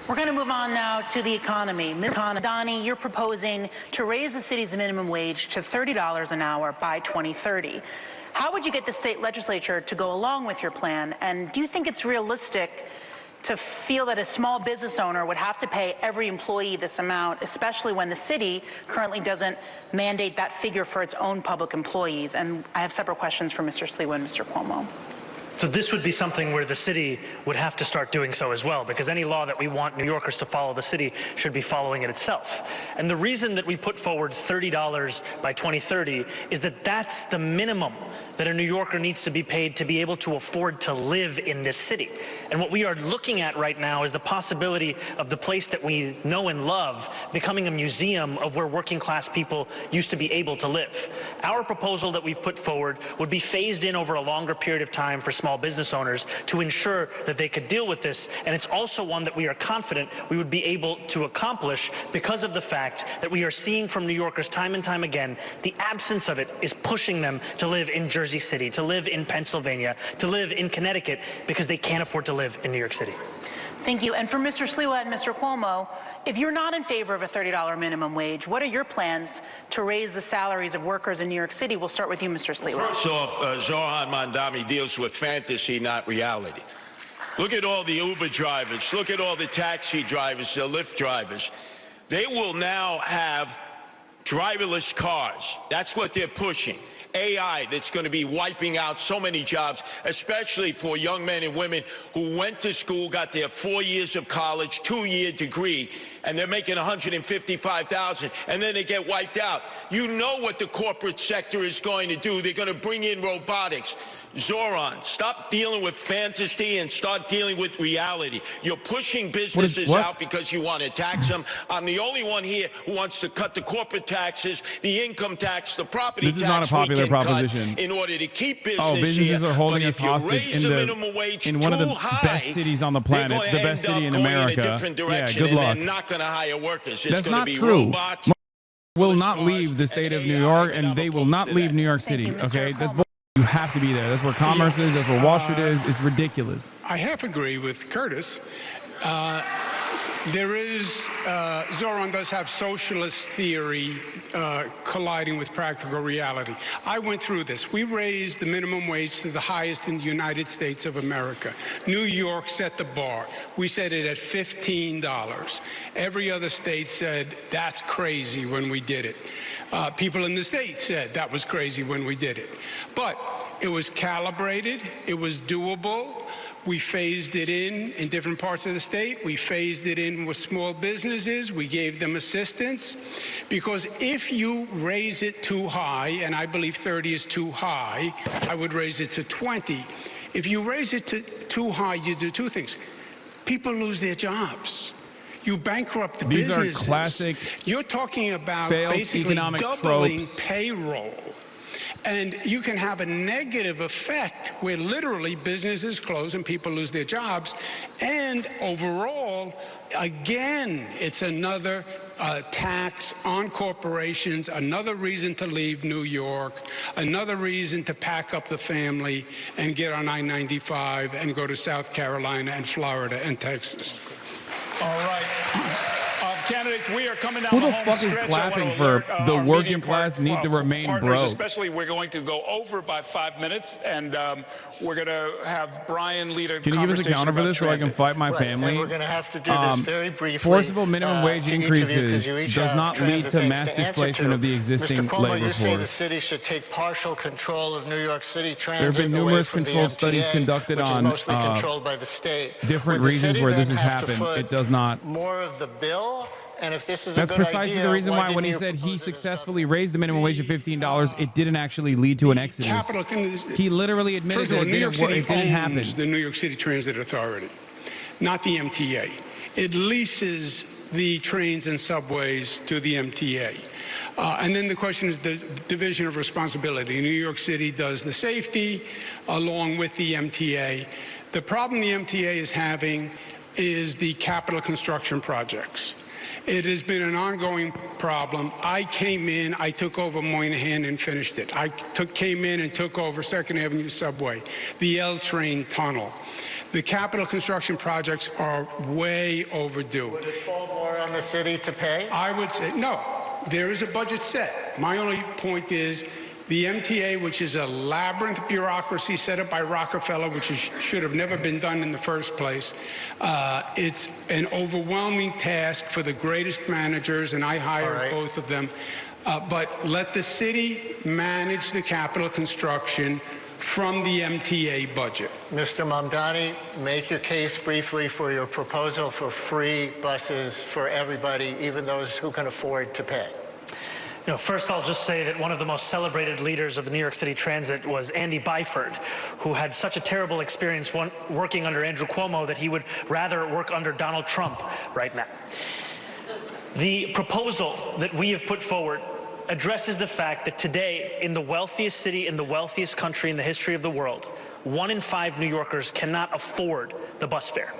D: We're going to move on now to the economy. Ms. Donnie, you're proposing to raise the city's minimum wage to $30 an hour by 2030. How would you get the state legislature to go along with your plan? And do you think it's realistic to feel that a small business owner would have to pay every employee this amount, especially when the city currently doesn't mandate that figure for its own public employees? And I have separate questions for Mr. Sliwa and Mr. Cuomo.
G: So this would be something where the city would have to start doing so as well, because any law that we want New Yorkers to follow, the city should be following it itself. And the reason that we put forward $30 by 2030 is that that's the minimum that a New Yorker needs to be paid to be able to afford to live in this city. And what we are looking at right now is the possibility of the place that we know and love becoming a museum of where working class people used to be able to live. Our proposal that we've put forward would be phased in over a longer period of time for small business owners to ensure that they could deal with this. And it's also one that we are confident we would be able to accomplish because of the fact that we are seeing from New Yorkers time and time again, the absence of it is pushing them to live in Jersey City, to live in Pennsylvania, to live in Connecticut, because they can't afford to live in New York City.
D: Thank you. And for Mr. Sliwa and Mr. Cuomo, if you're not in favor of a $30 minimum wage, what are your plans to raise the salaries of workers in New York City? We'll start with you, Mr. Sliwa.
E: First off, Zohran Mandami deals with fantasy, not reality. Look at all the Uber drivers. Look at all the taxi drivers, the Lyft drivers. They will now have driverless cars. That's what they're pushing. AI that's going to be wiping out so many jobs, especially for young men and women who went to school, got their 4 years of college, 2-year degree, and they're making $155,000, and then they get wiped out. You know what the corporate sector is going to do. They're going to bring in robotics. Zohran, stop dealing with fantasy and start dealing with reality. You're pushing businesses out because you want to tax them. I'm the only one here who wants to cut the corporate taxes, the income tax, the property tax.
C: This is not a popular proposition.
E: In order to keep business
C: businesses
E: here.
C: are holding us hostage in one of the best cities on the planet, the best city in America. Yeah, good luck.
E: They're not going to hire workers. It's
C: That's
E: going
C: not
E: to be
C: true.
E: robots.
C: Will not leave the state of New York, and they will not leave New York City. Okay, that's bull. You have to be there. That's where commerce is. That's where Wall Street is. It's ridiculous.
F: I half agree with Curtis. Zohran does have socialist theory colliding with practical reality. I went through this. We raised the minimum wage to the highest in the United States of America. New York set the bar. We set it at $15. Every other state said, that's crazy when we did it. People in the state said that was crazy when we did it. But It was calibrated. It was doable. We phased it in different parts of the state. We phased it in with small businesses. We gave them assistance. Because if you raise it too high, and I believe 30 is too high, I would raise it to 20. If you raise it to too high, you do two things. People lose their jobs. You bankrupt the businesses.
C: These are classic.
F: You're talking about basically doubling
C: tropes.
F: Payroll. And you can have a negative effect where literally businesses close and people lose their jobs. And overall, again, it's another tax on corporations, another reason to leave New York, another reason to pack up the family and get on I-95 and go to South Carolina and Florida and Texas.
A: All right. Candidates, we are coming down
C: Who
A: the
C: the
A: home
C: fuck is
A: stretch.
C: clapping for the working class need to remain broke?
A: Especially, we're going to go over by 5 minutes, and we're going to have Brian lead a
C: Can you give us a counter for this so I can fight my family?
B: And we're going to have to do this very briefly.
C: Forcible minimum wage increases does not lead to mass displacement of the existing
B: Mr. Cuomo,
C: labor
B: you say the
C: force.
B: city should take partial control of New York City Transit.
C: There have been numerous controlled studies conducted
B: which
C: on
B: is mostly controlled by the state.
C: different
B: Would the
C: regions
B: city
C: where this
B: then
C: has
B: have to
C: happened.
B: foot
C: It does not.
B: more of the bill? And if this is
C: That's
B: a good
C: precisely
B: idea,
C: the reason why when
B: didn't
C: he
B: you
C: said he
B: propose it as
C: successfully raised the minimum wage to $15, it didn't actually lead to an exodus. He literally admitted
F: First of all,
C: that
F: New York City
C: it didn't happen.
F: owns the New York City Transit Authority, not the MTA. It leases the trains and subways to the MTA. And then the question is the division of responsibility. New York City does the safety along with the MTA. The problem the MTA is having is the capital construction projects. It has been an ongoing problem. I came in, I took over Moynihan and finished it. I came in and took over 2nd Avenue Subway, the L train tunnel. The capital construction projects are way overdue.
B: Would it fall more on the city to pay?
F: I would say, no, there is a budget set. My only point is the MTA, which is a labyrinth bureaucracy set up by Rockefeller, which should have never been done in the first place. It's an overwhelming task for the greatest managers, and I hired both of them. But let the city manage the capital construction from the MTA budget.
B: Mr. Mamdani, make your case briefly for your proposal for free buses for everybody, even those who can afford to pay.
G: You know, first I'll just say that one of the most celebrated leaders of the New York City Transit was Andy Byford, who had such a terrible experience working under Andrew Cuomo that he would rather work under Donald Trump right now. The proposal that we have put forward addresses the fact that today, in the wealthiest city, in the wealthiest country in the history of the world, 1 in 5 New Yorkers cannot afford the bus fare.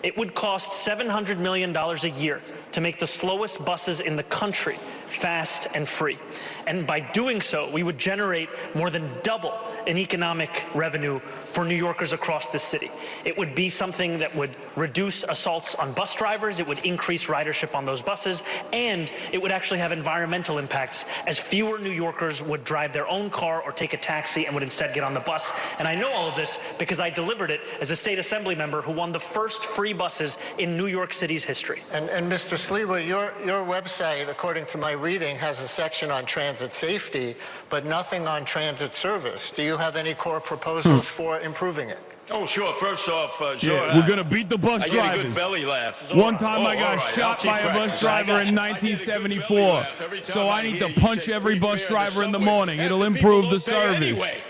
G: It would cost $700 million a year to make the slowest buses in the country fast and free. And by doing so, we would generate more than double in economic revenue for New Yorkers across the city. It would be something that would reduce assaults on bus drivers, it would increase ridership on those buses, and it would actually have environmental impacts as fewer New Yorkers would drive their own car or take a taxi and would instead get on the bus. And I know all of this because I delivered it as a state assembly member who won the first free buses in New York City's history.
B: And Mr. Sliwa, your website, according to my reading, has a section on transit safety, but nothing on transit service. Do you have any core proposals for improving it?
E: Oh, sure. First off, Zohran,
C: Yeah, we're gonna beat the bus
E: I
C: drivers.
E: get a good belly laugh.
C: One time I
E: all
C: got
E: right,
C: shot
E: I'll
C: by
E: keep
C: a bus
E: practicing.
C: driver in 1974. So I need to punch every bus driver in the morning. It'll improve the service.
E: Anyway.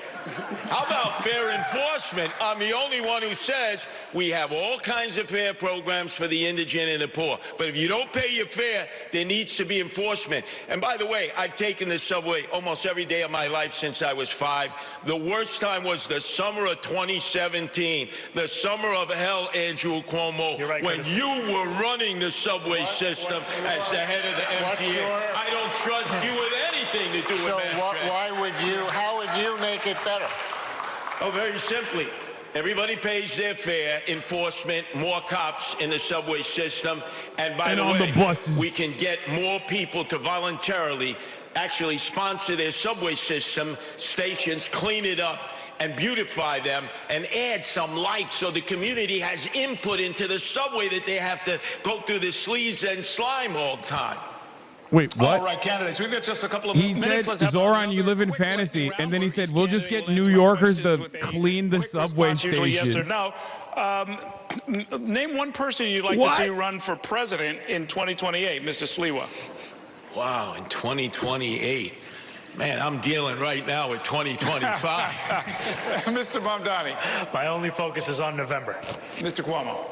E: How about fair enforcement? I'm the only one who says we have all kinds of fare programs for the indigent and the poor. But if you don't pay your fare, there needs to be enforcement. And by the way, I've taken the subway almost every day of my life since I was 5. The worst time was the summer of 2017, the summer of hell, Andrew Cuomo,
G: You're right,
E: when
G: Curtis.
E: you were running the subway system as the head of the MTA. I don't trust you with anything to do with mass transit.
B: How would you make it better?
E: Oh, very simply. Everybody pays their fare, enforcement, more cops in the subway system, and by the way, we can get more people to voluntarily actually sponsor their subway system stations, clean it up, and beautify them, and add some life so the community has input into the subway that they have to go through the sleaze and slime all the time.
C: Wait, what?
A: All right, candidates, we've got just a couple of
C: He
A: minutes.
C: Said, Zohran, you live in fantasy. And then he said, we'll just get New Yorkers to clean the subway station.
A: Yes or no. Name one person you'd like to see run for president in 2028, Mr. Sliwa.
E: Wow, in 2028. Man, I'm dealing right now with 2025.
A: Mr. Mamdani.
G: My only focus is on November.
A: Mr. Cuomo.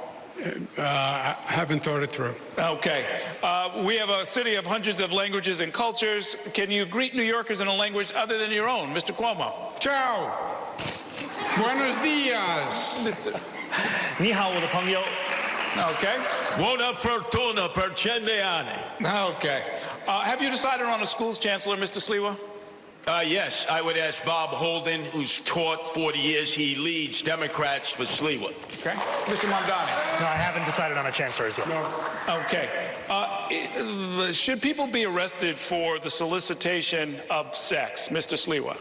F: I haven't thought it through.
A: Okay. We have a city of hundreds of languages and cultures. Can you greet New Yorkers in a language other than your own? Mr. Cuomo.
F: Ciao. Buenos dias.
G: Ni hao, 我的朋友.
A: Okay.
E: Buona fortuna per cento anni.
A: Okay. Have you decided on a school's chancellor, Mr. Sliwa?
E: Yes, I would ask Bob Holden, who's taught 40 years. He leads Democrats for Sliwa.
A: Okay. Mr. Mamdani.
G: No, I haven't decided on a chancellor as yet.
F: No.
A: Okay. Should people be arrested for the solicitation of sex, Mr. Sliwa?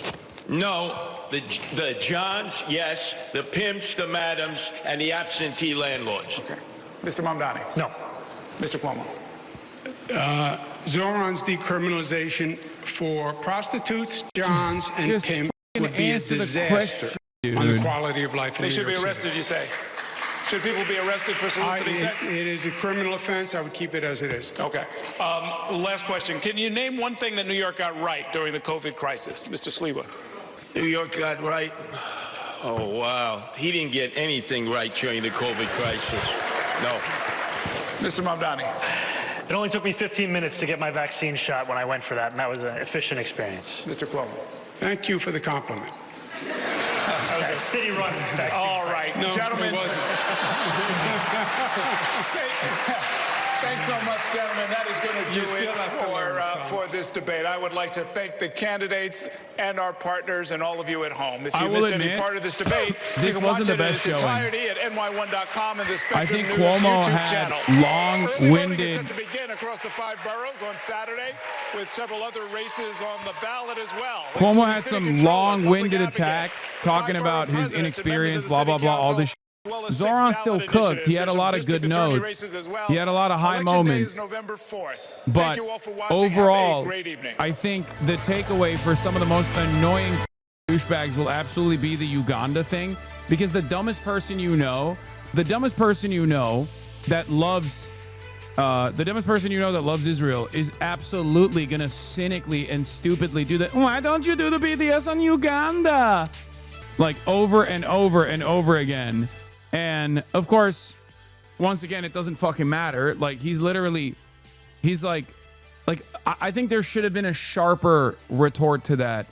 E: No, the Johns, yes, the pimps, the madams, and the absentee landlords.
A: Okay. Mr. Mamdani.
G: No.
A: Mr. Cuomo.
F: Zohran's decriminalization for prostitutes, Johns, and
C: Just
F: pimps would be a
C: answer the
F: disaster
C: question,
F: on the
C: dude.
F: quality of life in
A: They
F: New
A: should
F: York
A: be
F: City.
A: arrested, you say? Should people be arrested for soliciting sex?
F: It is a criminal offense. I would keep it as it is.
A: Okay. Last question. Can you name one thing that New York got right during the COVID crisis, Mr. Sliwa?
E: New York got right. Oh, wow. He didn't get anything right during the COVID crisis. No.
A: Mr. Mamdani.
G: It only took me 15 minutes to get my vaccine shot when I went for that, and that was an efficient experience.
A: Mr. Cuomo.
F: Thank you for the compliment.
G: That was a city-run vaccine.
A: All
G: site.
A: right,
F: No,
A: gentlemen.
F: it wasn't.
A: Thanks so much, gentlemen. That is going to do
F: You still
A: it
F: have to learn, son.
A: for this debate. I would like to thank the candidates and our partners and all of you at home. If you
C: I will
A: missed any
C: admit,
A: part of this debate,
C: this
A: you can
C: wasn't
A: watch
C: the
A: it in
C: best
A: its
C: showing.
A: entirety at ny1.com and the Spectrum
C: I think
A: News
C: Cuomo
A: YouTube
C: had
A: channel. Early voting is
C: long-winded.
A: set to begin across the 5 boroughs on Saturday, with several other races on the ballot as well.
C: Cuomo had
A: City
C: some
A: Controller,
C: long-winded
A: Public Advocate,
C: attacks
A: the
C: talking
A: 5
C: about
A: borough
C: his
A: presidents and
C: inexperience,
A: members of
C: blah,
A: the
C: blah,
A: City
C: blah, all
A: Council,
C: this.
A: as well as 6
C: Zohran still
A: ballot
C: cooked. He had a
A: initiatives.
C: lot of
A: There's
C: good
A: some district attorney
C: notes.
A: races as well.
C: He had a lot of high
A: Election Day
C: moments.
A: is November 4th.
C: But
A: Thank you all for watching. Have a
C: overall,
A: great evening.
C: I think the takeaway for some of the most annoying douchebags will absolutely be the Uganda thing, because the dumbest person you know that loves Israel is absolutely gonna cynically and stupidly do that. Why don't you do the BTS on Uganda? Like over and over and over again. And of course, once again, it doesn't fucking matter. Like he's like, I think there should have been a sharper retort to that.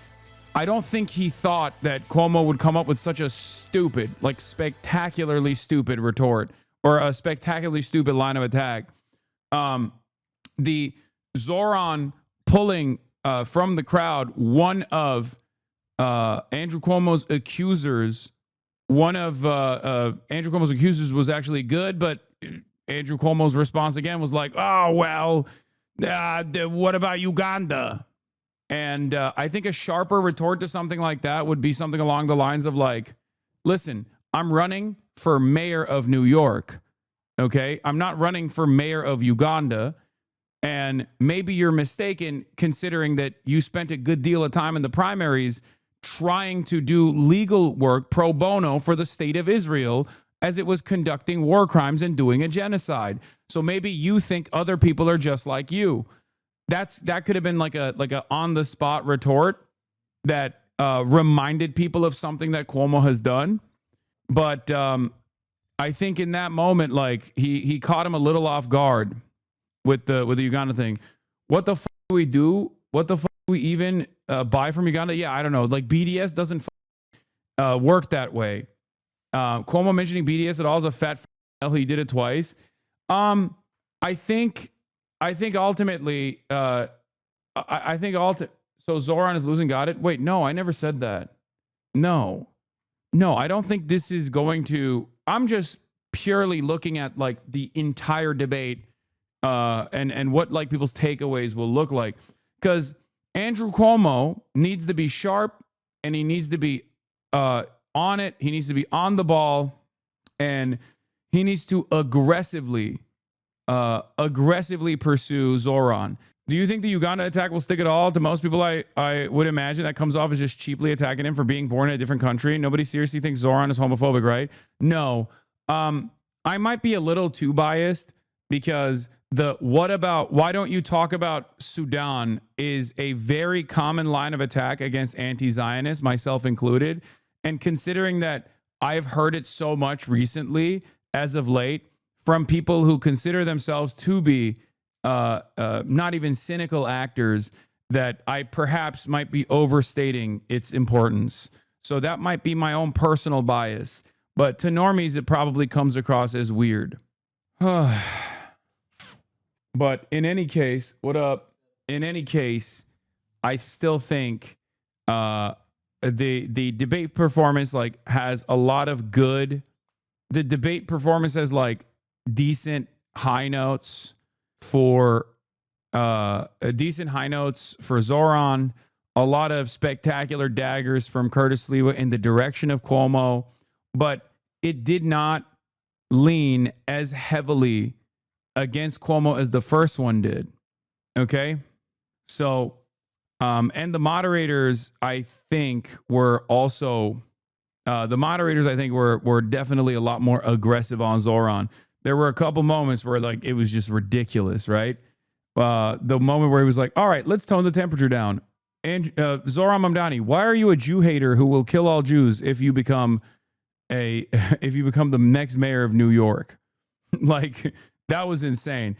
C: I don't think he thought that Cuomo would come up with such a stupid, like spectacularly stupid retort or a spectacularly stupid line of attack. The Zohran pulling from the crowd one of Andrew Cuomo's accusers. One of Andrew Cuomo's accusers was actually good, but Andrew Cuomo's response again was like, "Oh well, what about Uganda?" And I think a sharper retort to something like that would be something along the lines of like, "Listen, I'm running for mayor of New York. Okay, I'm not running for mayor of Uganda." And maybe you're mistaken considering that you spent a good deal of time in the primaries trying to do legal work pro bono for the state of Israel as it was conducting war crimes and doing a genocide. So maybe you think other people are just like you. That could have been like a on the spot retort that reminded people of something that Cuomo has done. But I think in that moment, like he caught him a little off guard with the Uganda thing. What the fuck do we do? What the fuck do we even buy from Uganda? Yeah, I don't know. Like BDS doesn't work that way. Cuomo mentioning BDS at all is a fat hell. He did it twice. I think ultimately, so Zohran is losing. Got it. Wait, no, I never said that. No, I don't think this is going to. I'm just purely looking at like the entire debate and what like people's takeaways will look like, because Andrew Cuomo needs to be sharp and he needs to be on it. He needs to be on the ball, and he needs to aggressively pursue Zohran. Do you think the Uganda attack will stick at all? To most people, I would imagine that comes off as just cheaply attacking him for being born in a different country. Nobody seriously thinks Zohran is homophobic, right? No. I might be a little too biased because why don't you talk about Sudan is a very common line of attack against anti-Zionists, myself included. And considering that I've heard it so much recently, as of late, from people who consider themselves to be not even cynical actors, that I perhaps might be overstating its importance. So that might be my own personal bias. But to normies, it probably comes across as weird. But in any case, what up? In any case, I still think the debate performance like has a lot of good. The debate performance has like decent high notes for Zohran, a lot of spectacular daggers from Curtis Lewa in the direction of Cuomo, but it did not lean as heavily against Cuomo as the first one did. Okay? So, and the moderators, I think, were also, were definitely a lot more aggressive on Zohran. There were a couple moments where like it was just ridiculous, right? The moment where he was like, all right, let's tone the temperature down. And Zohran Mamdani, why are you a Jew hater who will kill all Jews if you become the next mayor of New York? Like, that was insane.